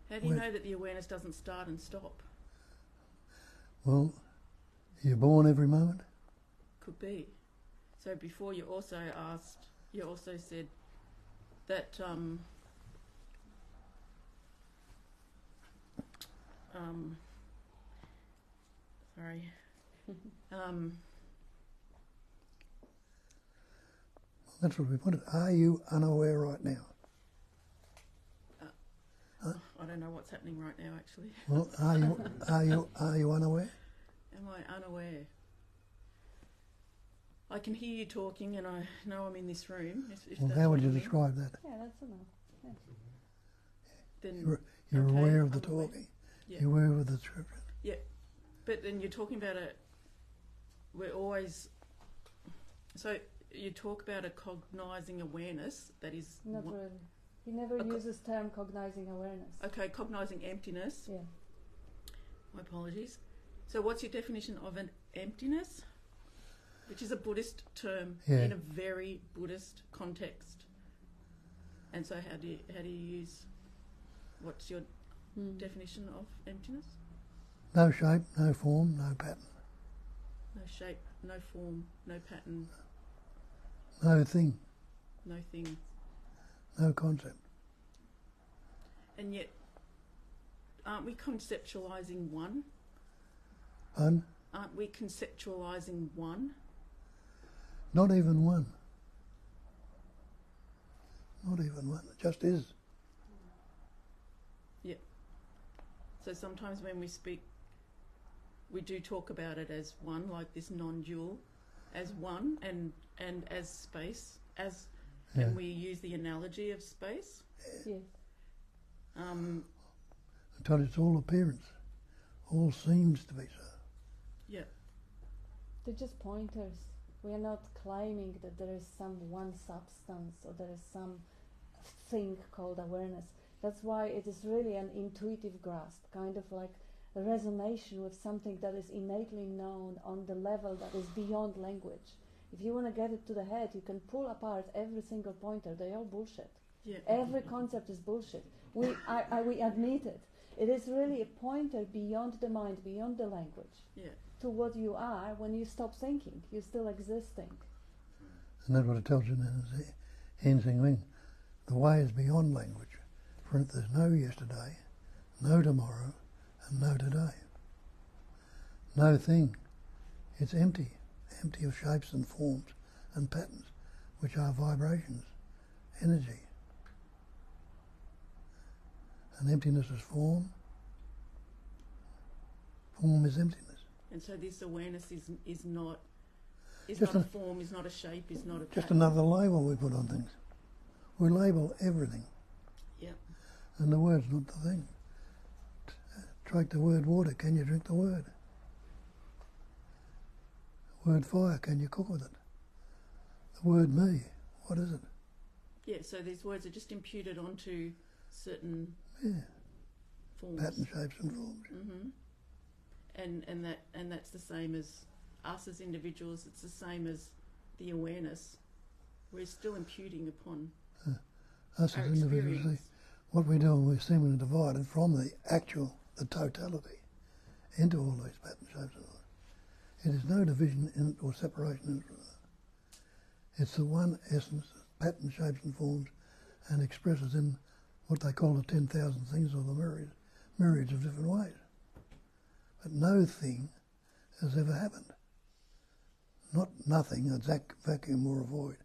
[SPEAKER 4] How do you know that the awareness doesn't start and stop?
[SPEAKER 3] Well, you're born every moment.
[SPEAKER 4] Could be. So before you also said that sorry.
[SPEAKER 3] That's what we put it. Are you unaware right now?
[SPEAKER 4] I don't know what's happening right now, actually.
[SPEAKER 3] Well, are you unaware?
[SPEAKER 4] Am I unaware? I can hear you talking, and I know I'm in this room. If
[SPEAKER 3] Well,
[SPEAKER 4] that's
[SPEAKER 3] how
[SPEAKER 4] what
[SPEAKER 3] would you
[SPEAKER 4] mean.
[SPEAKER 3] describe that?
[SPEAKER 2] Yeah, that's enough. Yeah.
[SPEAKER 4] Then
[SPEAKER 3] You're
[SPEAKER 4] okay,
[SPEAKER 3] aware of the
[SPEAKER 4] I'm aware.
[SPEAKER 3] talking.
[SPEAKER 4] Yeah.
[SPEAKER 3] You're aware of the description.
[SPEAKER 4] Yeah, but then you're talking about we're always. So you talk about a cognizing awareness that is.
[SPEAKER 2] Not really. He never uses term cognizing awareness.
[SPEAKER 4] Okay, cognizing emptiness.
[SPEAKER 2] Yeah.
[SPEAKER 4] My apologies. So what's your definition of an emptiness? Which is a Buddhist term in a very Buddhist context. And so how do you use, what's your definition of emptiness?
[SPEAKER 3] No shape, no form, no pattern.
[SPEAKER 4] No shape, no form, no pattern,
[SPEAKER 3] No thing,
[SPEAKER 4] no thing.
[SPEAKER 3] no concept.
[SPEAKER 4] And yet, aren't we conceptualizing one?
[SPEAKER 3] Pardon?
[SPEAKER 4] Aren't we conceptualizing one?
[SPEAKER 3] Not even one. Not even one. It just is.
[SPEAKER 4] Yeah. So sometimes when we speak, we do talk about it as one, like this non-dual, as one, and as space, as, and we use the analogy of space.
[SPEAKER 2] Yes.
[SPEAKER 3] Until it's all appearance. All seems to be so.
[SPEAKER 4] Yeah.
[SPEAKER 2] They're just pointers. We are not claiming that there is some one substance or there is some thing called awareness. That's why it is really an intuitive grasp, kind of like a resonation with something that is innately known on the level that is beyond language. If you want to get it to the head, you can pull apart every single pointer. They're all bullshit.
[SPEAKER 4] Yeah.
[SPEAKER 2] Every concept is bullshit. We admit it. It is really a pointer beyond the mind, beyond the language.
[SPEAKER 4] Yeah.
[SPEAKER 2] To what you are when you stop thinking. You're still existing.
[SPEAKER 3] And that's what it tells you in the Hensing Ling. The way is beyond language. For instance, there's no yesterday, no tomorrow, and no today. No thing. It's empty. Empty of shapes and forms and patterns, which are vibrations, energy. And emptiness is form. Form is emptiness.
[SPEAKER 4] And so this awareness is not
[SPEAKER 3] Just
[SPEAKER 4] a form, is not a shape, is not a
[SPEAKER 3] Just
[SPEAKER 4] pattern.
[SPEAKER 3] another label we put on things. We label everything.
[SPEAKER 4] Yeah.
[SPEAKER 3] And the word's not the thing. Take the word water, can you drink the word? Word fire, can you cook with it? The word me, what is it?
[SPEAKER 4] Yeah, so these words are just imputed onto certain forms.
[SPEAKER 3] Pattern, shapes and forms.
[SPEAKER 4] Mm-hmm. And that's the same as us as individuals. It's the same as the awareness. We're still imputing upon
[SPEAKER 3] Us
[SPEAKER 4] our
[SPEAKER 3] as individuals,
[SPEAKER 4] experience.
[SPEAKER 3] what we do, we're seemingly divided from the totality into all these pattern shapes and forms. It is no division in it or separation in it. It's the one essence, pattern shapes and forms, and expresses in what they call the 10,000 things or the myriads of different ways. But no thing has ever happened. Not nothing, a vacuum or a void,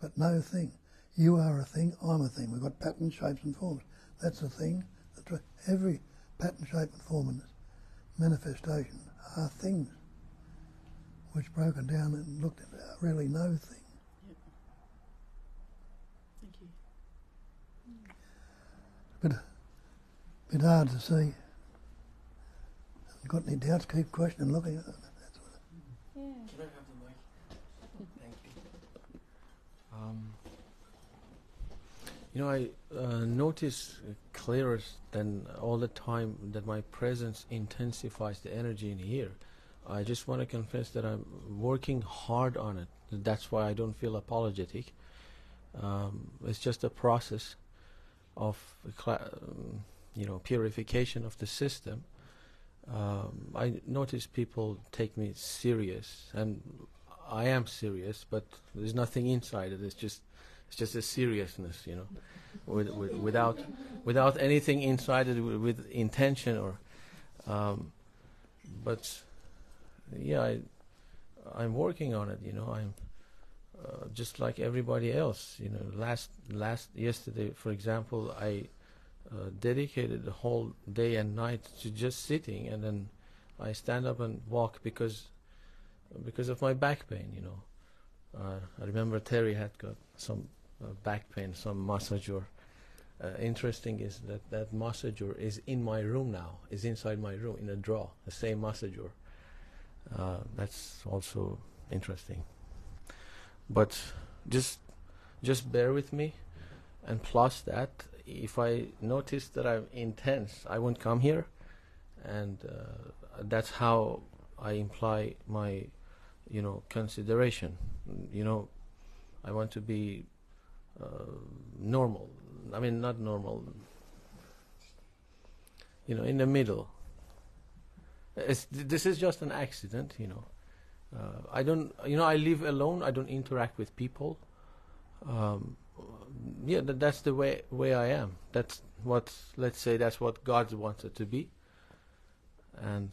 [SPEAKER 3] but no thing. You are a thing, I'm a thing. We've got patterns, shapes and forms. That's a thing. Every pattern, shape and form in this manifestation are things which broken down and looked at are really no thing.
[SPEAKER 4] Yep. Thank you.
[SPEAKER 3] But a bit hard to see. Got any doubts? Keep questioning, looking at it.
[SPEAKER 2] Yeah.
[SPEAKER 5] Can I have the mic? Thank you. I notice clearer than all the time that my presence intensifies the energy in here. I just want to confess that I'm working hard on it. That's why I don't feel apologetic. It's just a process of purification of the system. I notice people take me serious, and I am serious, but there's nothing inside it. It's just a seriousness, without anything inside it, with intention or. But yeah, I'm working on it. I'm just like everybody else. Yesterday, for example, I dedicated the whole day and night to just sitting, and then I stand up and walk because of my back pain. I remember Terry had got some back pain, some massager. Interesting is that massager is in my room now, is inside my room in a drawer, the same massager. That's also interesting. But just bear with me, and plus that, if I notice that I'm intense, I won't come here, and that's how I imply my, consideration. I want to be normal. I mean, not normal. In the middle. This is just an accident. I don't. I live alone. I don't interact with people. That's the way I am. That's what. Let's say that's what God wants it to be. And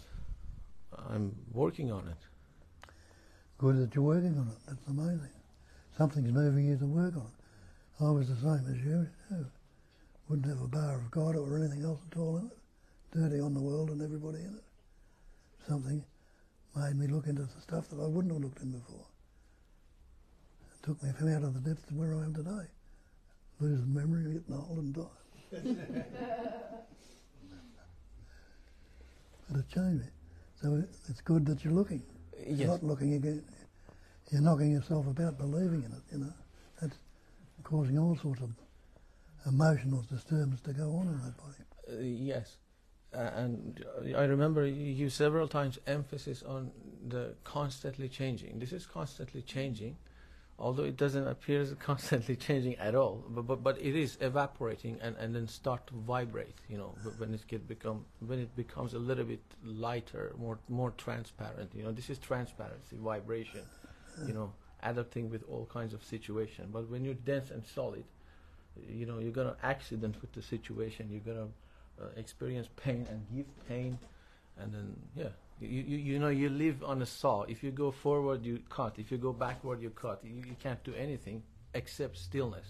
[SPEAKER 5] I'm working on it.
[SPEAKER 3] Good that you're working on it. That's amazing. Something's moving you to work on it. I was the same as you. Wouldn't have a bar of God or anything else at all in it. Dirty on the world and everybody in it. Something made me look into the stuff that I wouldn't have looked in before. It took me from out of the depths to where I am today. Losing memory, getting old and dying. But it changed me. So it's good that you're looking.
[SPEAKER 5] Yes.
[SPEAKER 3] You're not looking again. You're knocking yourself about believing in it, That's causing all sorts of emotional disturbance to go on in that body.
[SPEAKER 5] Yes. And I remember you several times emphasis on the constantly changing. This is constantly changing, although it doesn't appear constantly changing at all. But it is evaporating and then start to vibrate. When it becomes a little bit lighter, more transparent. This is transparency, vibration. Adapting with all kinds of situation. But when you're dense and solid, you're gonna accident with the situation. You're gonna experience pain and give pain, and then you live on a saw. If you go forward, you cut. If you go backward, you cut. You can't do anything except stillness.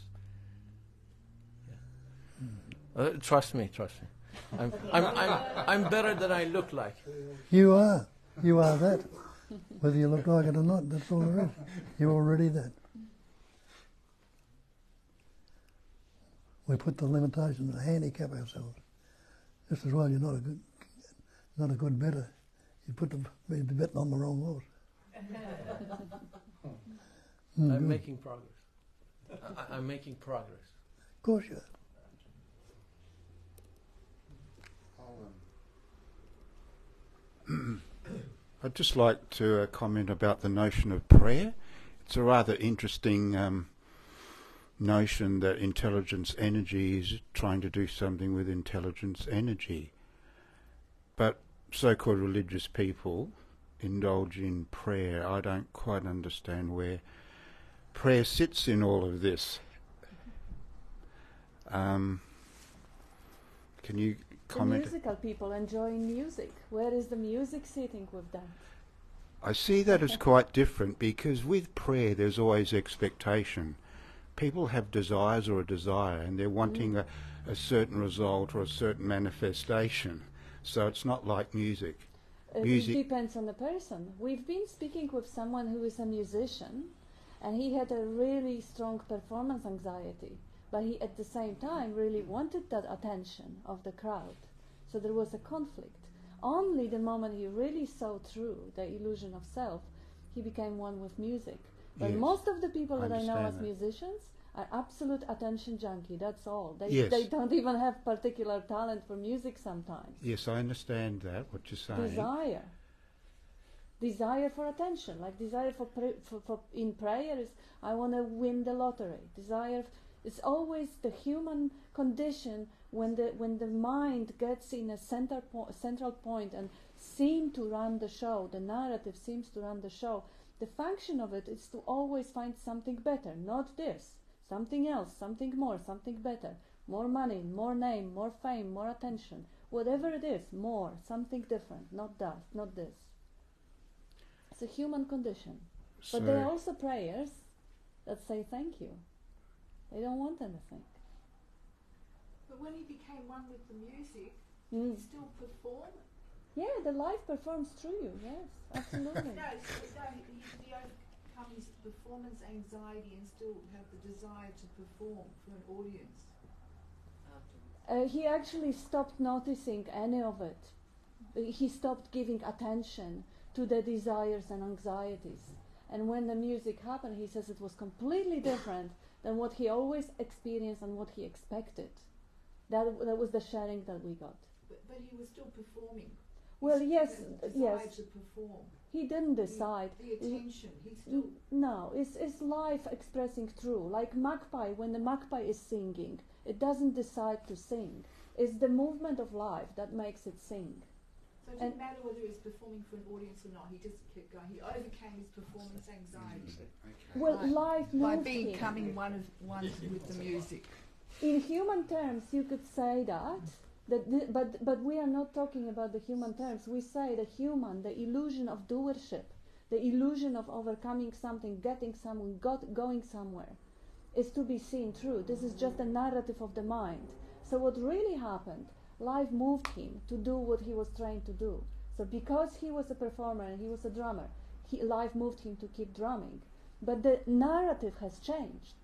[SPEAKER 5] Yeah. Trust me. I'm better than I look like.
[SPEAKER 3] You are that. Whether you look like it or not, that's all there is. You're already that. We put the limitations and handicap ourselves. Just as well, you're not a good better. You put the betting on the wrong horse.
[SPEAKER 5] I'm making progress. I'm making progress.
[SPEAKER 3] Of course you are.
[SPEAKER 6] I'd just like to comment about the notion of prayer. It's a rather interesting notion that intelligence energy is trying to do something with intelligence energy. But so-called religious people indulge in prayer. I don't quite understand where prayer sits in all of this. Can you comment?
[SPEAKER 2] The musical people enjoying music. Where is the music sitting with that?
[SPEAKER 6] I see that as quite different, because with prayer there's always expectation. People have desires or a desire, and they're wanting a certain result or a certain manifestation. So it's not like music.
[SPEAKER 2] It depends on the person. We've been speaking with someone who is a musician, and he had a really strong performance anxiety, but he at the same time really wanted that attention of the crowd. So there was a conflict. Only the moment he really saw through the illusion of self, he became one with music. But
[SPEAKER 6] Yes.
[SPEAKER 2] most of the people that I know as
[SPEAKER 6] understand that.
[SPEAKER 2] musicians are absolute attention junkie, that's all.
[SPEAKER 6] Yes.
[SPEAKER 2] They don't even have particular talent for music sometimes.
[SPEAKER 6] Yes, I understand that, what you're saying.
[SPEAKER 2] Desire. Desire for attention, like desire for in prayer is I want to win the lottery. Desire is always the human condition when the mind gets in a central point and seem to run the show. The narrative seems to run the show. The function of it is to always find something better, not this, something else, something more, something better, more money, more name, more fame, more attention, whatever it is, more, something different, not that, not this. It's a human condition. But there are also prayers that say thank you. They don't want anything.
[SPEAKER 7] But when he became one with the music, he still performed?
[SPEAKER 2] Yeah, the life performs through you, yes, absolutely.
[SPEAKER 7] He overcome his performance anxiety and still have the desire to perform for an audience.
[SPEAKER 2] He actually stopped noticing any of it. He stopped giving attention to the desires and anxieties. And when the music happened, he says it was completely different than what he always experienced and what he expected. That was the sharing that we got.
[SPEAKER 7] But he was still performing.
[SPEAKER 2] Well, yes.
[SPEAKER 7] To perform.
[SPEAKER 2] He didn't decide.
[SPEAKER 7] The attention. He still.
[SPEAKER 2] No, it's life expressing through. Like magpie, when the magpie is singing, it doesn't decide to sing. It's the movement of life that makes it sing.
[SPEAKER 7] So it didn't matter whether he was performing for an audience or not. He just kept going. He overcame his performance anxiety.
[SPEAKER 2] Well, life moved
[SPEAKER 7] by
[SPEAKER 2] him.
[SPEAKER 7] becoming one with the music.
[SPEAKER 2] In human terms, you could say that. But we are not talking about the human terms. We say the human, the illusion of doership, the illusion of overcoming something, getting somewhere, going somewhere, is to be seen through. This is just a narrative of the mind. So what really happened, life moved him to do what he was trained to do. So because he was a performer and he was a drummer, life moved him to keep drumming. But the narrative has changed.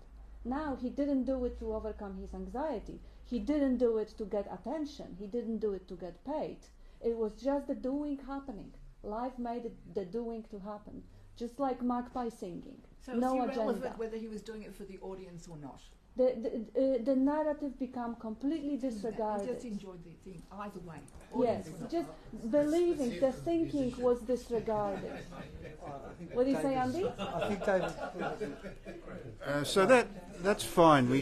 [SPEAKER 2] Now he didn't do it to overcome his anxiety. He didn't do it to get attention. He didn't do it to get paid. It was just the doing happening. Life made the doing to happen. Just like magpie singing.
[SPEAKER 7] So
[SPEAKER 2] no
[SPEAKER 7] it's
[SPEAKER 2] agenda.
[SPEAKER 7] irrelevant whether he was doing it for the audience or not.
[SPEAKER 2] The narrative become completely disregarded.
[SPEAKER 7] He just enjoyed the thing, either way.
[SPEAKER 2] Yes, just believing the thinking was disregarded. What do you say, Andy?
[SPEAKER 1] I think David.
[SPEAKER 6] So that's fine. We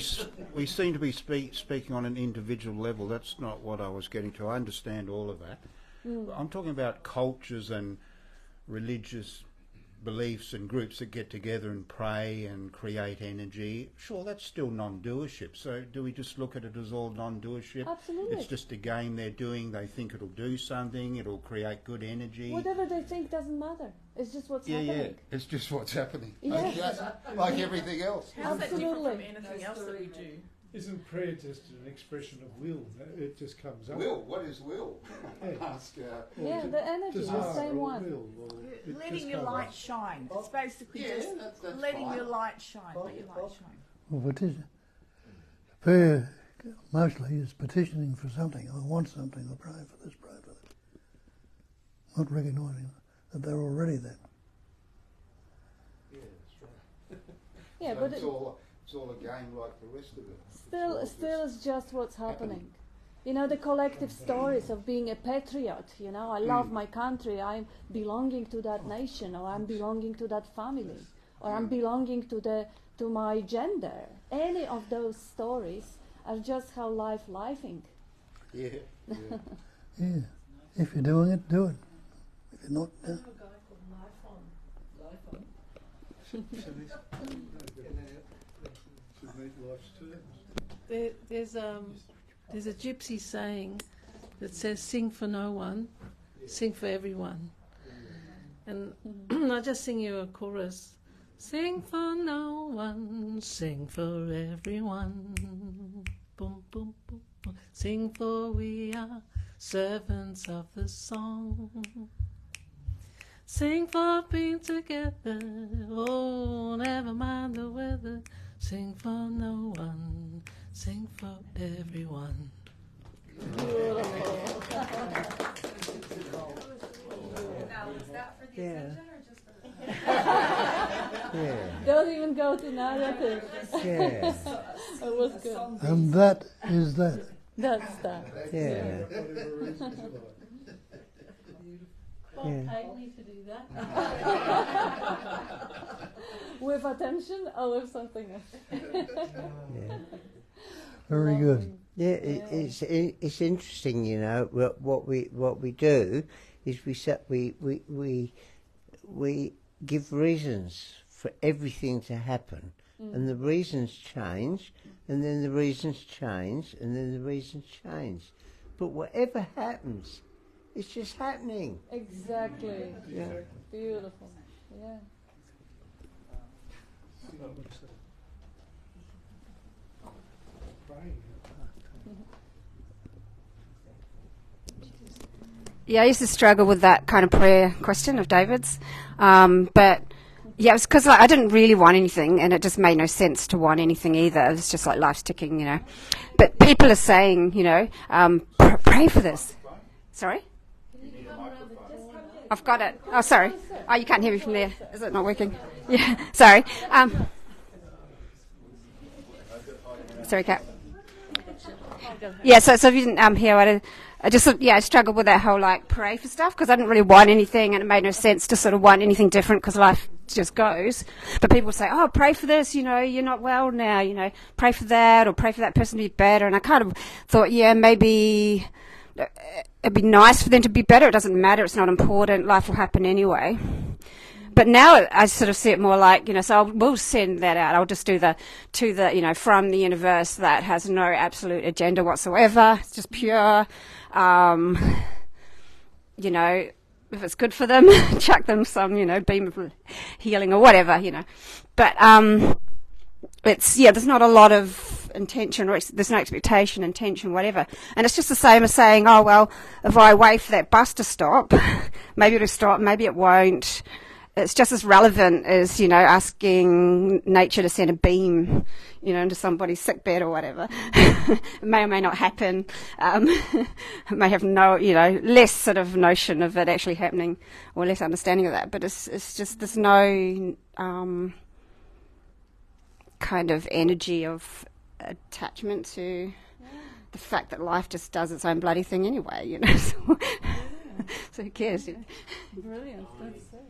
[SPEAKER 6] seem to be speaking on an individual level. That's not what I was getting to. I understand all of that. I'm talking about cultures and religious beliefs and groups that get together and pray and create energy. Sure, that's still non-doership. So do we just look at it as all non-doership?
[SPEAKER 2] Absolutely.
[SPEAKER 6] It's just a game they're doing. They think it'll do something. It'll create good energy.
[SPEAKER 2] Whatever they think doesn't matter. It's just what's happening.
[SPEAKER 6] Yeah, it's just what's happening.
[SPEAKER 2] Yes.
[SPEAKER 6] Like everything else.
[SPEAKER 4] How's that different from
[SPEAKER 2] Absolutely.
[SPEAKER 4] anything else that we do?
[SPEAKER 8] Isn't prayer just an expression of will? It just comes up.
[SPEAKER 6] Will? What is will? Ask.
[SPEAKER 2] Yeah, the energy is the
[SPEAKER 8] Desire
[SPEAKER 2] same
[SPEAKER 8] or
[SPEAKER 2] one.
[SPEAKER 8] will, or it
[SPEAKER 7] Letting
[SPEAKER 8] just
[SPEAKER 7] your
[SPEAKER 8] comes
[SPEAKER 7] light
[SPEAKER 8] up.
[SPEAKER 7] shine. It's basically just
[SPEAKER 6] that's
[SPEAKER 7] letting
[SPEAKER 6] fine.
[SPEAKER 7] your light shine. Let your light shine.
[SPEAKER 3] Well, prayer mostly is petitioning for something. I want something. I pray for this, pray for that. Not recognising that they're already there.
[SPEAKER 6] Yeah, that's right.
[SPEAKER 2] Yeah,
[SPEAKER 6] So
[SPEAKER 2] but
[SPEAKER 6] it's all a game like the rest of it.
[SPEAKER 2] still it's just what's happening. You know, the collective stories of being a patriot, you know, I love my country, I'm belonging to that nation, or I'm belonging to that family, or I'm belonging to my gender. Any of those stories are just how life lifing.
[SPEAKER 6] Yeah.
[SPEAKER 3] Yeah. If you're doing it, do it. If you're not,
[SPEAKER 7] I know a guy called Life On.
[SPEAKER 9] There's a gypsy saying that says, "Sing for no one, sing for everyone." And I'll just sing you a chorus. Sing for no one, sing for everyone. Boom, boom, boom, boom. Sing for we are servants of the song. Sing for being together, oh, never mind the weather. Sing for no one, sing for everyone.
[SPEAKER 2] Don't even go to narrative.
[SPEAKER 1] Yeah.
[SPEAKER 2] It was good.
[SPEAKER 3] and that is that.
[SPEAKER 2] That's that.
[SPEAKER 1] Yeah.
[SPEAKER 2] can't pay me to do that. With attention or with something else?
[SPEAKER 10] Yeah.
[SPEAKER 3] Very good.
[SPEAKER 10] Yeah, it's interesting, you know. What we do is we give reasons for everything to happen, and the reasons change, and then the reasons change, and then the reasons change. But whatever happens, it's just happening.
[SPEAKER 2] Exactly.
[SPEAKER 10] Yeah.
[SPEAKER 2] Beautiful. Yeah.
[SPEAKER 11] Yeah, I used to struggle with that kind of prayer question of David's, but yeah, it was because I didn't really want anything, and it just made no sense to want anything either. It was just like life's ticking, you know. But people are saying, you know, pray for this. Sorry? I've got it. Oh, sorry. Oh, you can't hear me from there. Is it not working? Yeah, sorry. Sorry, Kat. Yeah, so if you didn't hear what I just I struggled with that whole like pray for stuff because I didn't really want anything, and it made no sense to sort of want anything different because life just goes. But people say, oh, pray for this, you know, you're not well now, you know, pray for that or pray for that person to be better. And I kind of thought, yeah, maybe it'd be nice for them to be better. It doesn't matter. It's not important. Life will happen anyway. But now I sort of see it more like, you know, so we'll send that out. I'll just do to the, you know, from the universe that has no absolute agenda whatsoever. It's just pure, you know, if it's good for them, chuck them some, you know, beam of healing or whatever, you know. But it's, there's not a lot of intention, or there's no expectation, intention, whatever. And it's just the same as saying, oh, well, if I wait for that bus to stop, maybe it'll stop, maybe it won't. It's just as relevant as, you know, asking nature to send a beam, you know, into somebody's sickbed or whatever. It may or may not happen. It may have no, you know, less sort of notion of it actually happening or less understanding of that. But it's just there's no kind of energy of attachment to the fact that life just does its own bloody thing anyway, you know. So who cares, you know?
[SPEAKER 2] Brilliant. That's it.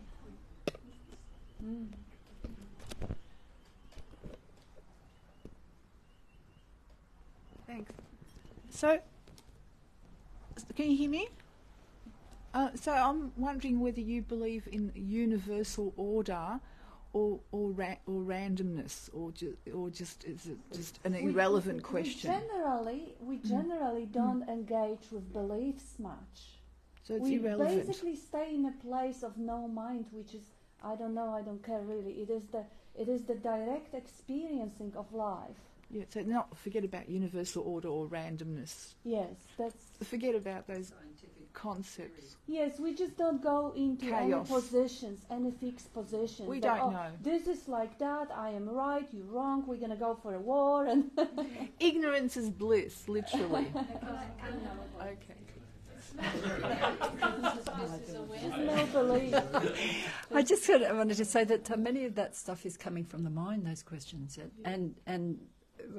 [SPEAKER 7] Thanks. So, can you hear me? So I'm wondering whether you believe in universal order, or randomness, or just is it just an irrelevant question?
[SPEAKER 2] We generally don't engage with beliefs much.
[SPEAKER 7] So it's
[SPEAKER 2] we
[SPEAKER 7] irrelevant.
[SPEAKER 2] Basically stay in a place of no mind, which is I don't know, I don't care really. It is the direct experiencing of life.
[SPEAKER 7] Yeah, so forget about universal order or randomness.
[SPEAKER 2] Yes, that's...
[SPEAKER 7] Forget about those concepts.
[SPEAKER 2] Yes, we just don't go into
[SPEAKER 7] chaos.
[SPEAKER 2] Any positions, any fixed positions.
[SPEAKER 7] We don't know.
[SPEAKER 2] This is like that, I am right, you're wrong, we're going to go for a war. And
[SPEAKER 7] ignorance is bliss, literally. Okay.
[SPEAKER 2] No belief.
[SPEAKER 12] I just sort of wanted to say that many of that stuff is coming from the mind, those questions, and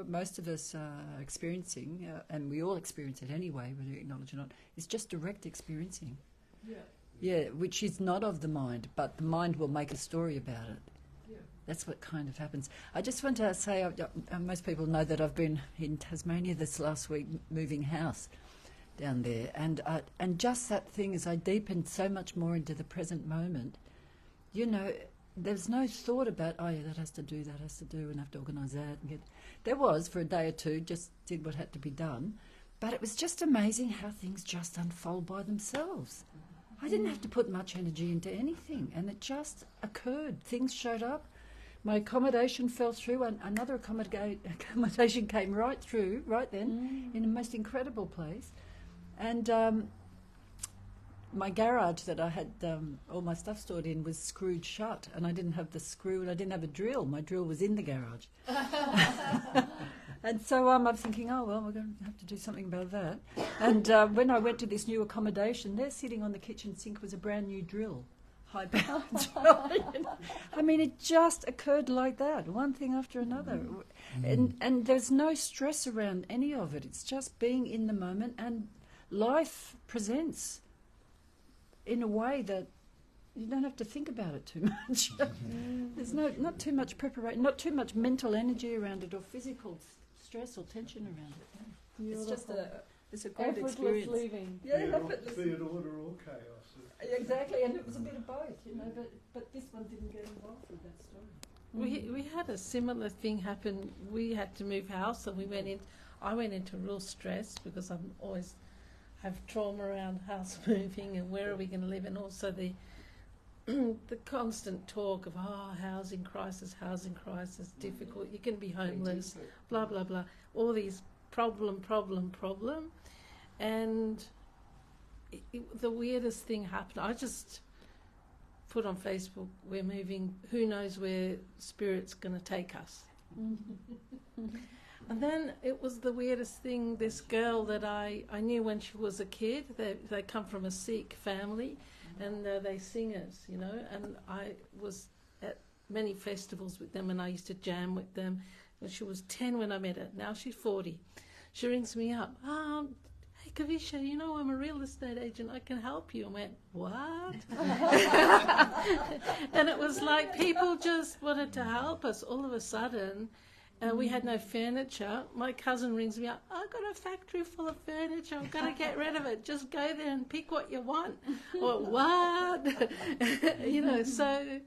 [SPEAKER 12] most of us are experiencing, and we all experience it anyway, whether you acknowledge it or not, is just direct experiencing. Yeah, which is not of the mind, but the mind will make a story about it. Yeah. That's what kind of happens. I just want to say, most people know that I've been in Tasmania this last week moving house down there, and just that thing as I deepened so much more into the present moment, you know, there's no thought about, oh yeah, that has to do, and I have to organise that. There was for a day or two, just did what had to be done, but it was just amazing how things just unfold by themselves. I didn't have to put much energy into anything, and it just occurred. Things showed up. My accommodation fell through, and another accommodation came right through, right then, in a most incredible place. And my garage that I had all my stuff stored in was screwed shut, and I didn't have the screw, and I didn't have a drill. My drill was in the garage. And so I'm thinking, oh, well, we're going to have to do something about that. And when I went to this new accommodation, there sitting on the kitchen sink was a brand new drill, high-powered drill. You know? I mean, it just occurred like that, one thing after another. And there's no stress around any of it. It's just being in the moment, and life presents in a way that you don't have to think about it too much. There's not too much preparation, not too much mental energy around it or physical stress or tension around it. It's just it's a great
[SPEAKER 2] effortless
[SPEAKER 12] experience.
[SPEAKER 2] living.
[SPEAKER 12] Yeah,
[SPEAKER 8] Be
[SPEAKER 12] effortless.
[SPEAKER 8] it order or chaos.
[SPEAKER 12] Exactly, and it was a bit of both, you know. But this one didn't get involved with that story.
[SPEAKER 9] We had a similar thing happen. We had to move house, and I went into real stress because I'm always have trauma around house moving and where are we going to live, and also the constant talk of housing crisis, difficult. You can be homeless, blah blah blah. All these problem, and the weirdest thing happened. I just put on Facebook, we're moving, who knows where Spirit's going to take us. And then it was the weirdest thing, this girl that I knew when she was a kid, they come from a Sikh family, and they singers, you know, and I was at many festivals with them and I used to jam with them. And she was 10 when I met her, now she's 40. She rings me up, hey Kavisha, you know I'm a real estate agent, I can help you. I went, what? And it was like people just wanted to help us all of a sudden. We had no furniture. My cousin rings me up, I've got a factory full of furniture, I've got to get rid of it, just go there and pick what you want. Or what? You know, so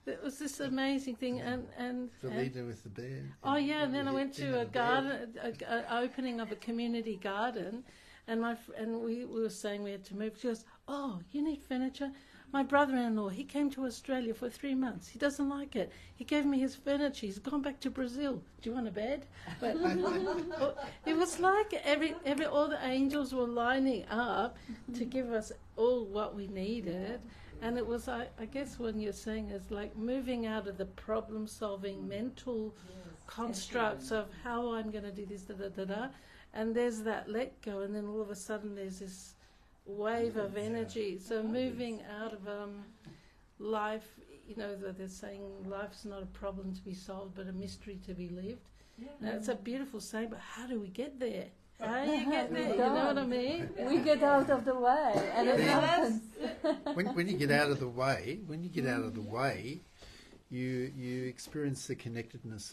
[SPEAKER 9] it was this amazing thing. And
[SPEAKER 13] the leader with the bed.
[SPEAKER 9] Oh yeah, and then I went to a garden, an opening of a community garden, and we were saying we had to move. She goes, oh, you need furniture? My brother-in-law, he came to Australia for 3 months. He doesn't like it. He gave me his furniture. He's gone back to Brazil. Do you want a bed? But it was like all the angels were lining up to give us all what we needed. And it was, I guess, when you're saying it's like moving out of the problem-solving mental constructs of how I'm going to do this, and there's that let go, and then all of a sudden there's this wave of energy. So moving out of life, you know, that they're saying life's not a problem to be solved, but a mystery to be lived. Now, it's a beautiful saying, but how do we get there? How do you get there? You know what I mean?
[SPEAKER 2] We get out of the way, and it happens.
[SPEAKER 13] When you get out of the way, you experience the connectedness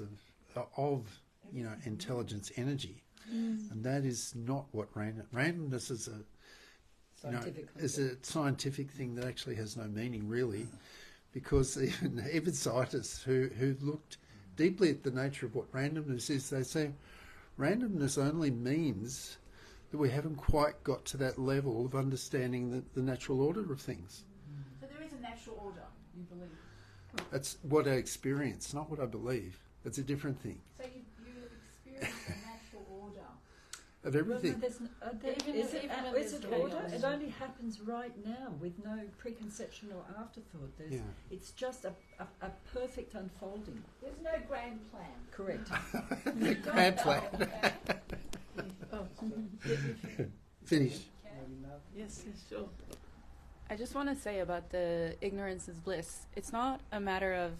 [SPEAKER 13] of you know, intelligence, energy, and that is not what randomness is. Is a scientific thing that actually has no meaning, really, because even scientists who looked deeply at the nature of what randomness is, they say randomness only means that we haven't quite got to that level of understanding the natural order of things.
[SPEAKER 7] So there is a natural order, you believe?
[SPEAKER 13] That's what I experience, not what I believe. It's a different thing.
[SPEAKER 7] So you experience a natural order.
[SPEAKER 13] Of everything.
[SPEAKER 12] Is it order? It only happens right now with no preconception or afterthought. It's just a perfect unfolding.
[SPEAKER 7] There's no grand plan.
[SPEAKER 12] Correct.
[SPEAKER 13] Grand plan. Finish.
[SPEAKER 4] Yes, sure.
[SPEAKER 14] I just want to say about the ignorance is bliss. It's not a matter of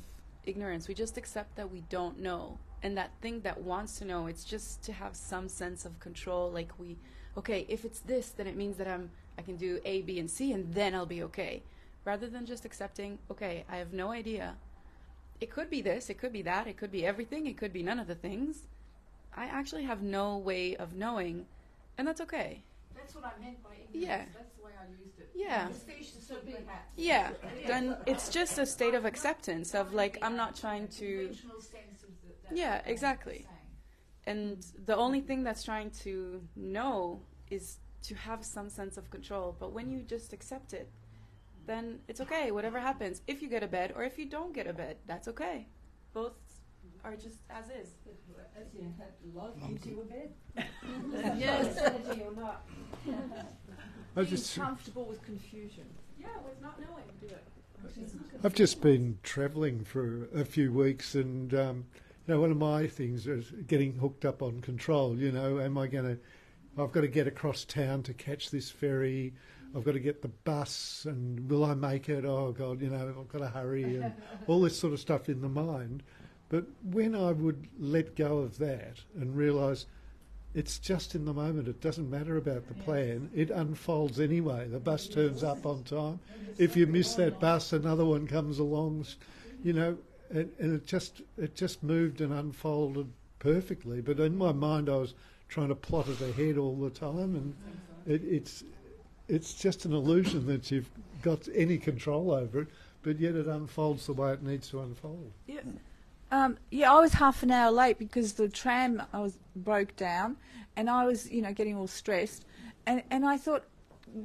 [SPEAKER 14] ignorance. We just accept that we don't know. And that thing that wants to know, it's just to have some sense of control. Like okay, if it's this, then it means that I can do A, B, and C, and then I'll be okay. Rather than just accepting, okay, I have no idea. It could be this, it could be that, it could be everything, it could be none of the things. I actually have no way of knowing, and that's okay.
[SPEAKER 7] That's what I meant by ignorance.
[SPEAKER 14] Yeah.
[SPEAKER 7] That's the way I used it.
[SPEAKER 14] Yeah.
[SPEAKER 7] It's fish to swim with hats.
[SPEAKER 14] Yeah. Then it's just a state of acceptance of like, I'm not trying to... Yeah, exactly. And the only thing that's trying to know is to have some sense of control. But when you just accept it, then it's okay, whatever happens. If you get a bed or if you don't get a bed, that's okay. Both are just as is.
[SPEAKER 12] Love gives you a bed.
[SPEAKER 9] Yes.
[SPEAKER 7] Energy or not.
[SPEAKER 8] Being
[SPEAKER 7] comfortable with confusion.
[SPEAKER 14] Yeah, with not knowing. Do it.
[SPEAKER 8] I've just been travelling for a few weeks, and you know, one of my things is getting hooked up on control. You know, I've got to get across town to catch this ferry. I've got to get the bus, and will I make it? Oh God, you know, I've got to hurry, and all this sort of stuff in the mind. But when I would let go of that and realise it's just in the moment. It doesn't matter about the plan. It unfolds anyway. The bus turns up on time. If you miss that bus, another one comes along, you know, and it just moved and unfolded perfectly. But in my mind, I was trying to plot it ahead all the time, and it's just an illusion that you've got any control over it, but yet it unfolds the way it needs to unfold.
[SPEAKER 7] Yeah. I was half an hour late because the tram broke down, and I was, getting all stressed, and I thought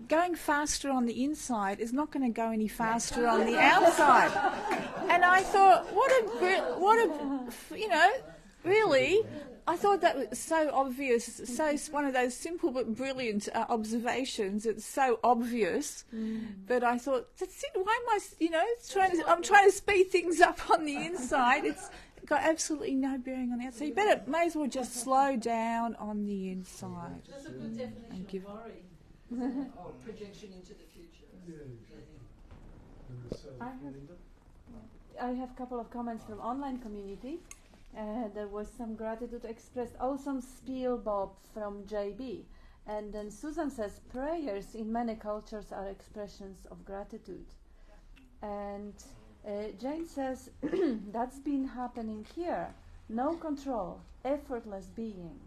[SPEAKER 7] going faster on the inside is not going to go any faster on the outside, and I thought, really, I thought that was so obvious, so one of those simple but brilliant observations. It's so obvious, but I thought, that's it. Why am I, I'm trying to speed things up on the inside. It's got absolutely no bearing on the outside. You may as well just slow down on the inside.
[SPEAKER 9] That's a good definition of worry. Projection into the future.
[SPEAKER 2] I have a couple of comments from online community. There was some gratitude expressed. Oh, some spiel, Bob, from JB. And then Susan says, prayers in many cultures are expressions of gratitude. And Jane says, that's been happening here. No control, effortless being.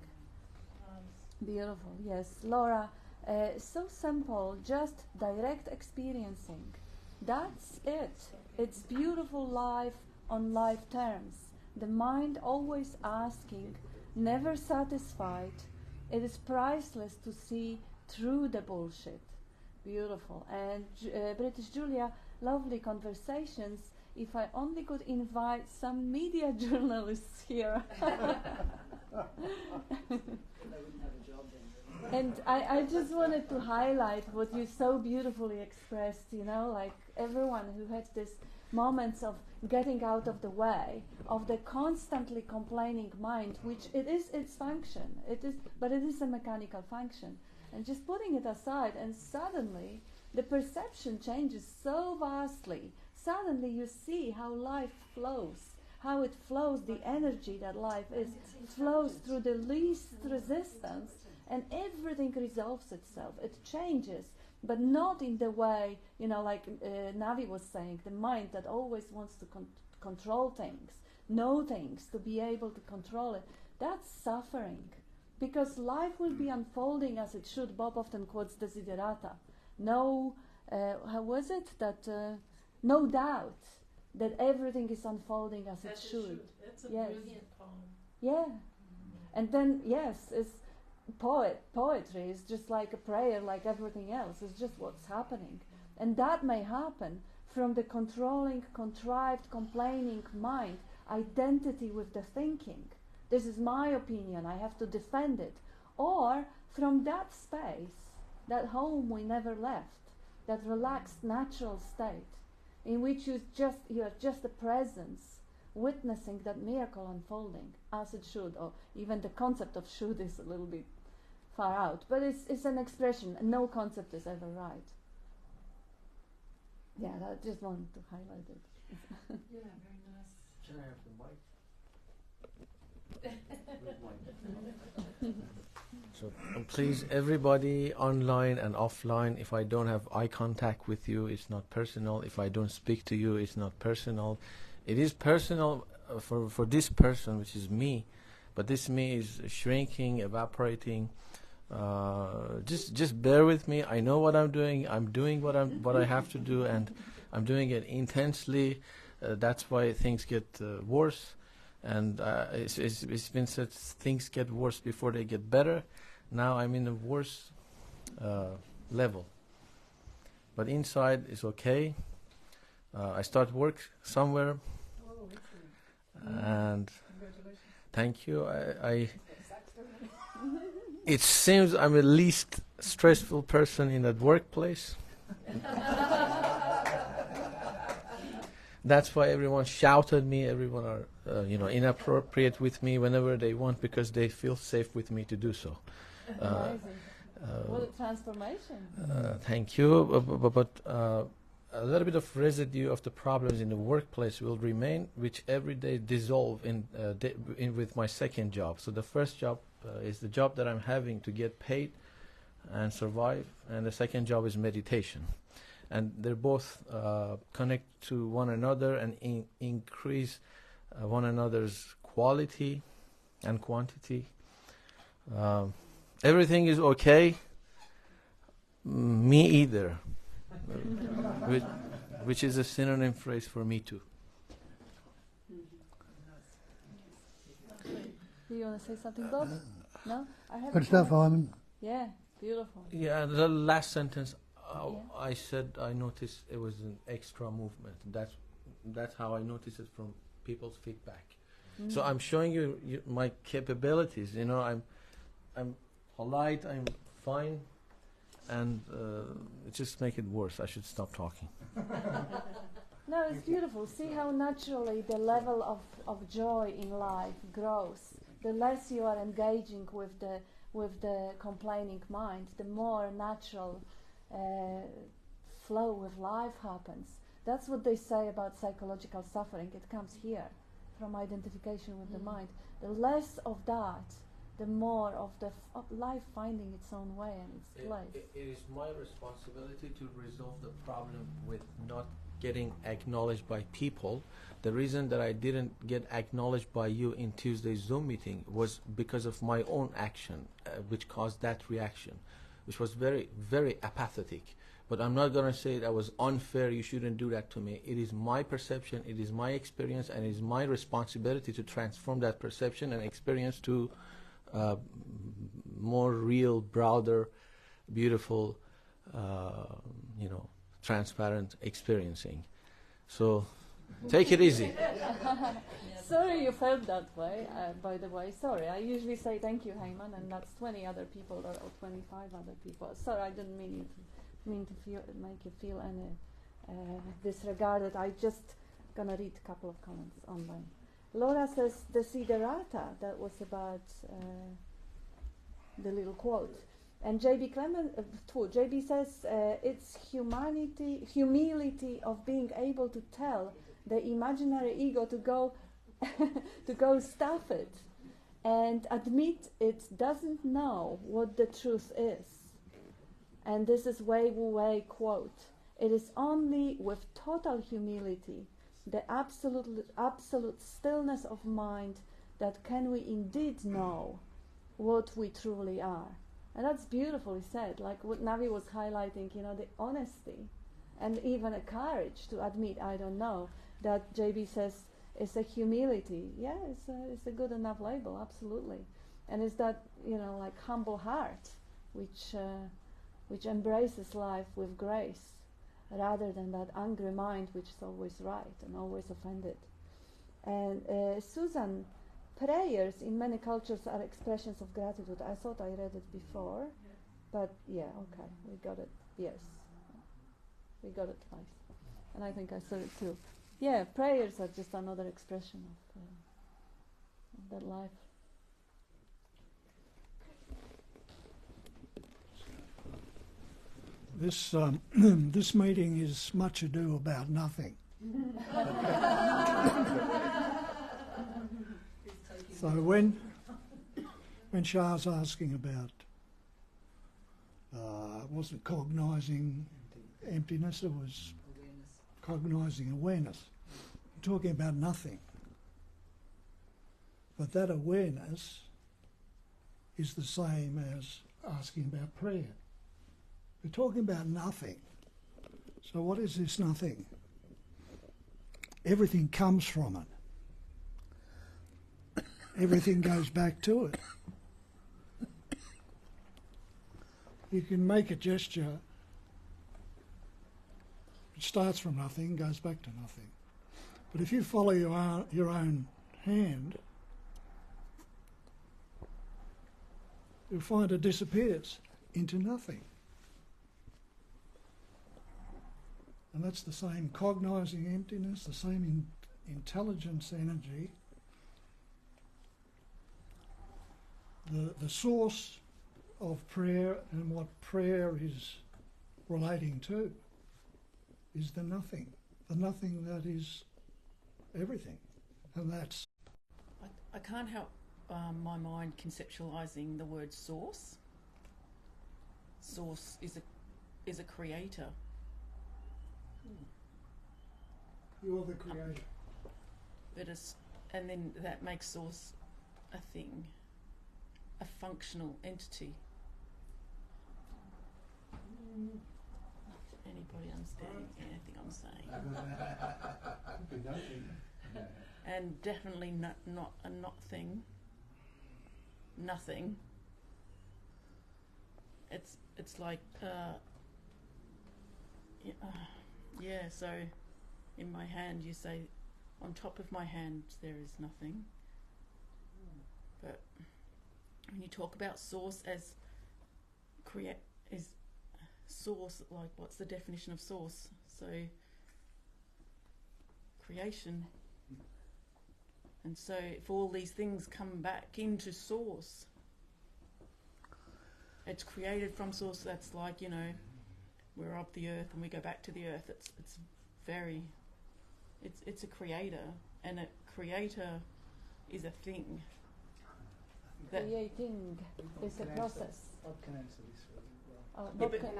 [SPEAKER 2] Beautiful, yes. Laura, so simple, just direct experiencing. That's it. It's beautiful life on life terms. The mind always asking, never satisfied. It is priceless to see through the bullshit. Beautiful. And British Julia, lovely conversations. If I only could invite some media journalists here. And I just wanted to highlight what you so beautifully expressed, like everyone who had this moments of getting out of the way of the constantly complaining mind, which it is its function, but it is a mechanical function, and just putting it aside, and suddenly the perception changes so vastly. Suddenly you see how life flows, how it flows, the energy that life is flows through the least resistance, and everything resolves itself. It changes, but not in the way, like Navi was saying, the mind that always wants to control things, know things, to be able to control it. That's suffering, because life will be unfolding as it should. Bob often quotes Desiderata. No, how was it? That no doubt that everything is unfolding as it should.
[SPEAKER 9] That's a brilliant poem.
[SPEAKER 2] Yeah. And then, yes, it's poetry is just like a prayer, like everything else. It's just what's happening. And that may happen from the controlling, contrived, complaining mind, identity with the thinking. This is my opinion, I have to defend it. Or from that space, that home we never left, that relaxed natural state, in which you are just a presence, witnessing that miracle unfolding as it should. Or even the concept of should is a little bit far out, but it's an expression, and no concept is ever right. Yeah, I just wanted to highlight it.
[SPEAKER 9] Yeah, very nice.
[SPEAKER 5] Can I have the mic? So please, everybody online and offline, if I don't have eye contact with you, it's not personal. If I don't speak to you, it's not personal. It is personal for this person, which is me, but this me is shrinking, evaporating. Just bear with me. I know what I'm doing. I'm doing what I have to do, and I'm doing it intensely. That's why things get worse, and it's been said things get worse before they get better. Now I'm in a worse level, but inside is okay. I start work somewhere, and thank you. It seems I'm the least stressful person in that workplace. That's why everyone shouted me. Everyone are, inappropriate with me whenever they want, because they feel safe with me to do so.
[SPEAKER 2] Amazing. What a transformation.
[SPEAKER 5] Thank you. But a little bit of residue of the problems in the workplace will remain, which every day dissolve in with my second job. So the first job is the job that I'm having to get paid and survive, and the second job is meditation. And they're both connect to one another and increase one another's quality and quantity. Everything is okay. Me either, which is a synonym phrase for me too.
[SPEAKER 2] Do you want to say something, Bob? No? I have
[SPEAKER 3] Good stuff, Hyman.
[SPEAKER 2] Yeah, beautiful.
[SPEAKER 5] Yeah, the last sentence, I said I noticed it was an extra movement. That's how I noticed it from people's feedback. So I'm showing you my capabilities. You know, I'm polite, I'm fine, and it just make it worse. I should stop talking.
[SPEAKER 2] No, it's beautiful. See how naturally the level of joy in life grows. The less you are engaging with the complaining mind, the more natural flow with life happens. That's what they say about psychological suffering. It comes here, from identification with the mind. The less of that, the more of the life finding its own way and its place.
[SPEAKER 5] It is my responsibility to resolve the problem with not getting acknowledged by people. The reason that I didn't get acknowledged by you in Tuesday's Zoom meeting was because of my own action, which caused that reaction, which was very, very apathetic. But I'm not going to say that was unfair, you shouldn't do that to me. It is my perception, it is my experience, and it is my responsibility to transform that perception and experience to more real, broader, beautiful, transparent experiencing. So take it easy.
[SPEAKER 2] Sorry you felt that way, by the way. Sorry, I usually say thank you, Hyman, and that's 20 other people or 25 other people. Sorry, I didn't mean to make you feel any disregarded. I just gonna read a couple of comments online. Laura says Desiderata, that was about the little quote. And JB says it's humility of being able to tell the imaginary ego to go to go stuff it and admit it doesn't know what the truth is. And this is Wei Wu Wei quote. It is only with total humility, the absolute stillness of mind, that can we indeed know what we truly are. And that's beautifully said, like what Navi was highlighting, the honesty and even a courage to admit I don't know, that JB says is a humility. Yeah, it's a good enough label, absolutely. And it's that, like humble heart, which embraces life with grace, rather than that angry mind which is always right and always offended. And Susan, prayers in many cultures are expressions of gratitude. I thought I read it before, but yeah, okay, we got it. Yes, we got it twice, and I think I said it too. Yeah, prayers are just another expression of that life.
[SPEAKER 15] This this meeting is much ado about nothing. So when Shah's asking about wasn't cognizing emptiness, it was cognizing awareness. I'm talking about nothing. But that awareness is the same as asking about prayer. We're talking about nothing. So what is this nothing? Everything comes from it. Everything goes back to it. You can make a gesture. It starts from nothing, goes back to nothing. But if you follow your own hand, you'll find it disappears into nothing. And that's the same cognizing emptiness, the same intelligence energy. The source of prayer and what prayer is relating to is the nothing that is everything. And that's...
[SPEAKER 4] I can't help my mind conceptualizing the word source. Source is a creator.
[SPEAKER 15] You're the creator.
[SPEAKER 4] And then that makes source a thing, a functional entity. Anybody understand anything I'm saying? And definitely not a not thing. Nothing. It's like so in my hand you say on top of my hand there is nothing, but when you talk about source as source, like what's the definition of source? So creation. And so if all these things come back into source, it's created from source. That's like, we're of the earth and we go back to the earth. It's a creator, and a creator is a thing.
[SPEAKER 2] Creating is a process.
[SPEAKER 1] Bob can answer this really well.
[SPEAKER 2] Oh, Bob can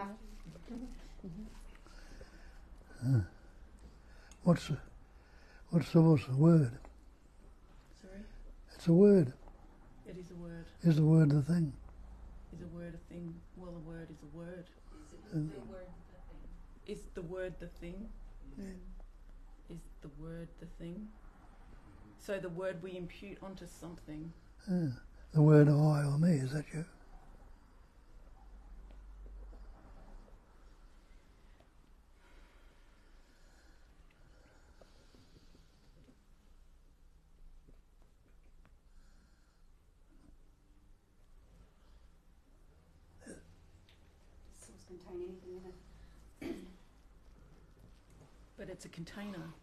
[SPEAKER 3] What's the word?
[SPEAKER 4] Sorry?
[SPEAKER 3] It's a word.
[SPEAKER 4] It is a word.
[SPEAKER 3] Is the word the thing?
[SPEAKER 4] Is a word a thing? Well, a word is a word.
[SPEAKER 2] Is the word the thing?
[SPEAKER 4] Is the word the thing? Is the word the thing? So the word we impute onto something.
[SPEAKER 3] The word I or me, is that you?
[SPEAKER 11] Contain anything in it.
[SPEAKER 4] But it's a container.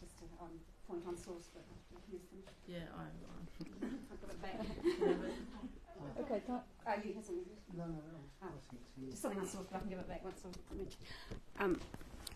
[SPEAKER 11] Just to point on source, but
[SPEAKER 4] yeah,
[SPEAKER 11] I've got it back.
[SPEAKER 2] Okay,
[SPEAKER 11] you have something?
[SPEAKER 1] No.
[SPEAKER 11] Just something on source, but I can give it back once I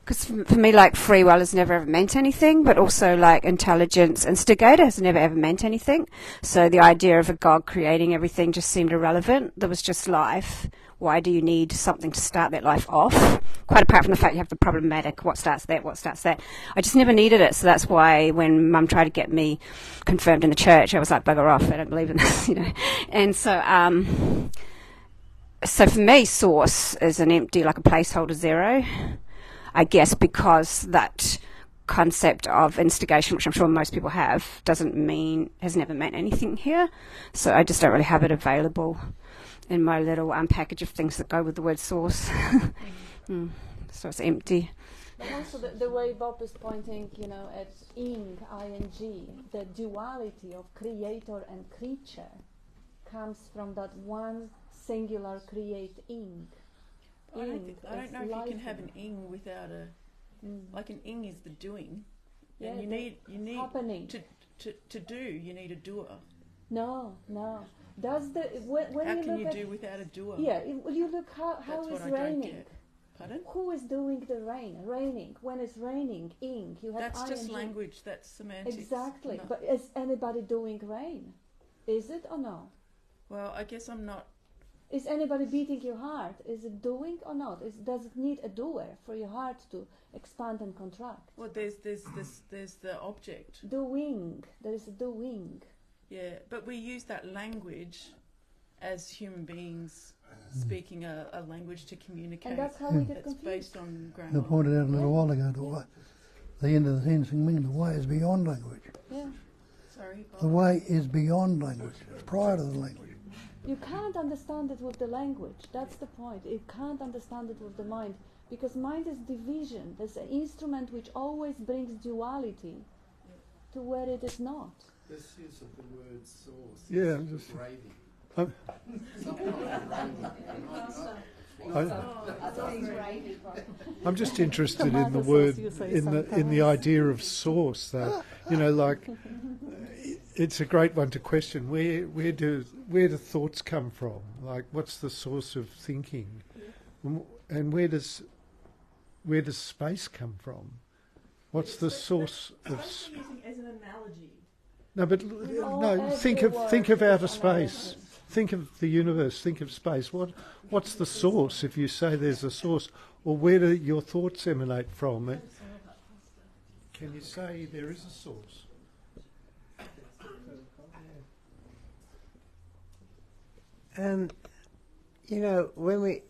[SPEAKER 11] because for me, like, free will has never ever meant anything, but also like intelligence and Nisargadatta has never ever meant anything. So the idea of a God creating everything just seemed irrelevant. There was just life. Why do you need something to start that life off? Quite apart from the fact you have the problematic, what starts that. I just never needed it. So that's why when Mum tried to get me confirmed in the church, I was like, bugger off, I don't believe in this, And so, so for me, source is an empty, like a placeholder zero. I guess because that concept of instigation, which I'm sure most people have, has never meant anything here. So I just don't really have it available in my little package of things that go with the word source. So it's empty.
[SPEAKER 2] But also the way Bob is pointing, at ing, the duality of creator and creature comes from that one singular create-ing.
[SPEAKER 4] I don't know if you can have an ing without like an ing is the doing, and you need
[SPEAKER 2] happening.
[SPEAKER 4] to do. You need a doer.
[SPEAKER 2] No. Does when
[SPEAKER 4] how
[SPEAKER 2] you
[SPEAKER 4] can
[SPEAKER 2] look
[SPEAKER 4] you
[SPEAKER 2] at,
[SPEAKER 4] do without a doer?
[SPEAKER 2] Yeah, you look how is raining.
[SPEAKER 4] Pardon?
[SPEAKER 2] Who is doing the rain? Raining. When it's raining, ing. You have
[SPEAKER 4] that's
[SPEAKER 2] ing.
[SPEAKER 4] just language. That's semantics.
[SPEAKER 2] Exactly.
[SPEAKER 4] No.
[SPEAKER 2] But is anybody doing rain? Is it or no?
[SPEAKER 4] Well, I guess I'm not.
[SPEAKER 2] Is anybody beating your heart? Is it doing or not? Does it need a doer for your heart to expand and contract?
[SPEAKER 4] Well, there's the object.
[SPEAKER 2] Doing. There is a doing.
[SPEAKER 4] Yeah, but we use that language as human beings speaking a language to communicate.
[SPEAKER 2] And that's how we get
[SPEAKER 4] it's
[SPEAKER 2] confused.
[SPEAKER 4] based on grammar.
[SPEAKER 3] I pointed out a little while ago the end of the sentencing meaning, the way is beyond language.
[SPEAKER 2] Yeah.
[SPEAKER 4] Sorry, Bob.
[SPEAKER 3] The way is beyond language. It's prior to the language.
[SPEAKER 2] You can't understand it with the language. That's the point. You can't understand it with the mind. Because mind is division. There's an instrument which always brings duality to where it is not.
[SPEAKER 13] This use of the word source
[SPEAKER 8] Yeah,
[SPEAKER 13] is raving.
[SPEAKER 8] I'm just interested in the word, in the idea of source, though. Like, it's a great one to question. Where do thoughts come from? Like, what's the source of thinking, and where does space come from? What's the source of?
[SPEAKER 4] Using as an analogy.
[SPEAKER 8] No, but think of outer space. Think of the universe. Think of space. What's the source? If you say there's a source, or where do your thoughts emanate from? Can you say there is a source?
[SPEAKER 10] You know, when we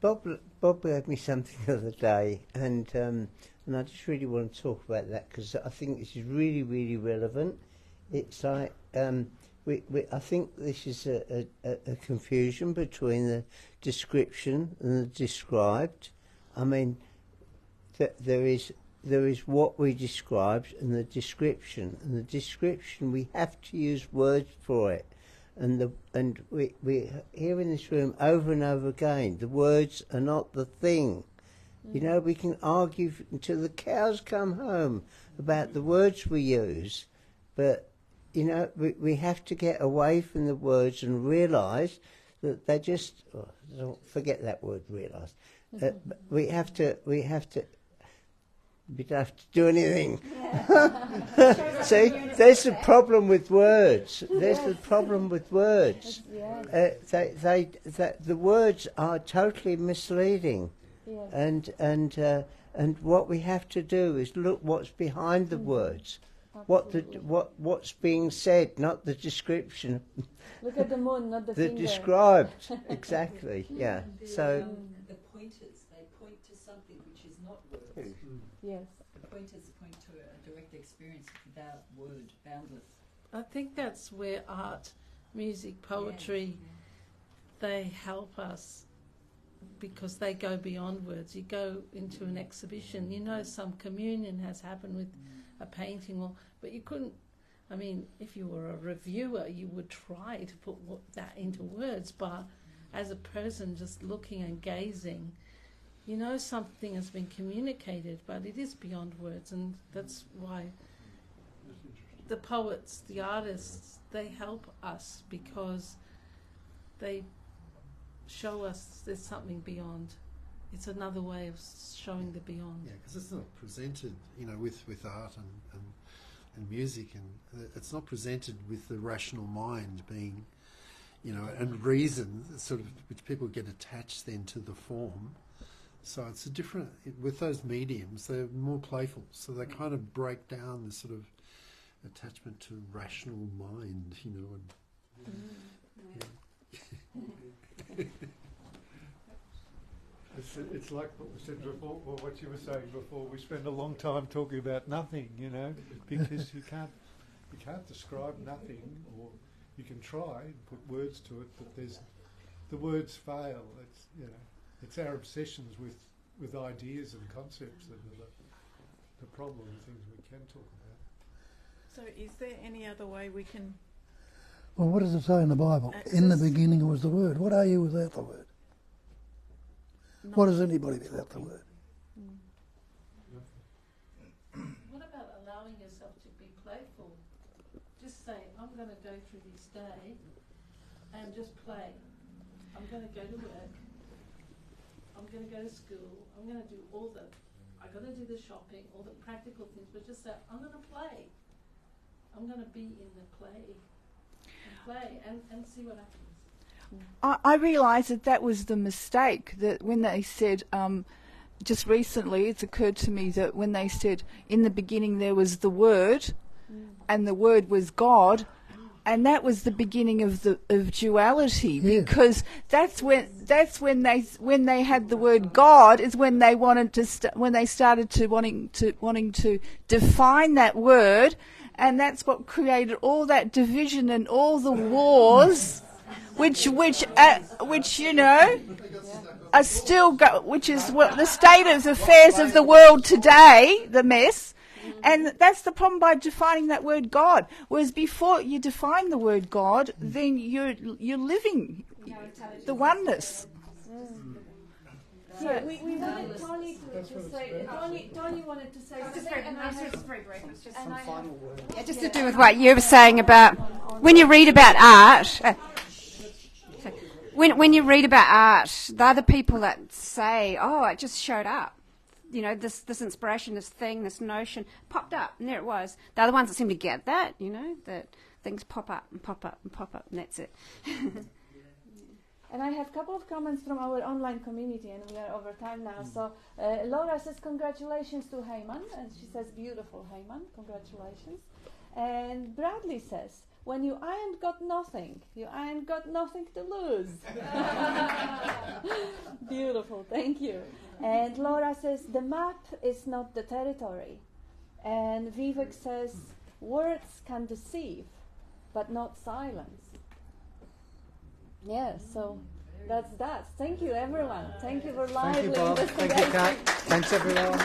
[SPEAKER 10] Bob gave me something the other day, and I just really want to talk about that because I think this is really, really relevant. It's like I think this is a confusion between the description and the described. I mean, there is what we described and the description. And the description, we have to use words for it. And we hear in this room over and over again, the words are not the thing. You know, we can argue until the cows come home about the words we use, but, you know, we have to get away from the words and realise that they're just, don't forget that word, realise. We don't have to do anything. See, there's the problem with words. There's the problem with words. The words are totally misleading, and what we have to do is look what's behind the words, what's being said, not the description.
[SPEAKER 2] Look at the moon, not the finger.
[SPEAKER 10] Described, exactly. Yeah. So.
[SPEAKER 12] The pointers, they point to something which is not words.
[SPEAKER 2] Yes.
[SPEAKER 12] The pointers point to a direct experience without word, boundless.
[SPEAKER 9] I think that's where art, music, poetry, they help us because they go beyond words. You go into an exhibition, you know some communion has happened with a painting, but you couldn't, I mean, if you were a reviewer, you would try to put that into words, but as a person just looking and gazing, you know something has been communicated, but it is beyond words, and that's why the poets, the artists, they help us because they show us there's something beyond. It's another way of showing the beyond.
[SPEAKER 13] Yeah, because it's not presented, you know, with art and music, and it's not presented with the rational mind being, you know, and reason, sort of, which people get attached then to the form. So it's a different, with those mediums, they're more playful. So they kind of break down the sort of attachment to rational mind, you know. And,
[SPEAKER 8] It's like what we said before, or what you were saying before. We spend a long time talking about nothing, you know, because you can't describe nothing, or you can try and put words to it, but the words fail. It's, you know, it's our obsessions with ideas and concepts that are the problem, things we can talk about.
[SPEAKER 4] So is there any other way we can...
[SPEAKER 3] Well, what does it say in the Bible? In the beginning was the Word. What are you without the Word? What is anybody without the Word?
[SPEAKER 9] What about allowing yourself to be playful? Just say, I'm going to go through this day and just play. I'm going to go to work. I'm going to go to school. I'm going to do I'm going to do the shopping, all the practical things, but just say, I'm going to play. I'm going to be in the play. And see what happens.
[SPEAKER 7] I realised that was the mistake, that when they said, just recently it's occurred to me that when they said in the beginning there was the Word and the Word was God, and that was the beginning of duality, because that's when they had the word God is when they wanted to when they started to wanting to define that word, and that's what created all that division and all the wars, which you know are still which is what the state of affairs of the world today, the mess. And that's the problem by defining that word God. Whereas before you define the word God, then you're living the oneness.
[SPEAKER 2] Yeah, we wanted Tony to say. Tony wanted to say.
[SPEAKER 11] Just very brief. Just to do with what you were saying about when you read about art. When you read about art, they're the people that say, "Oh, it just showed up." this inspiration, this thing, this notion popped up, and there it was. They're the ones that seem to get that, that things pop up and pop up and pop up, and that's it.
[SPEAKER 2] And I have a couple of comments from our online community, and we are over time now. So Laura says, congratulations to Heyman, and she says, beautiful Heyman, congratulations. And Bradley says, when you ain't got nothing, you ain't got nothing to lose. Beautiful, thank you. And Laura says, the map is not the territory. And Vivek says, words can deceive, but not silence. Yeah, so that's that. Thank you, everyone. Thank you for lively investigation.
[SPEAKER 13] Thank you, Kat. Thanks, everyone.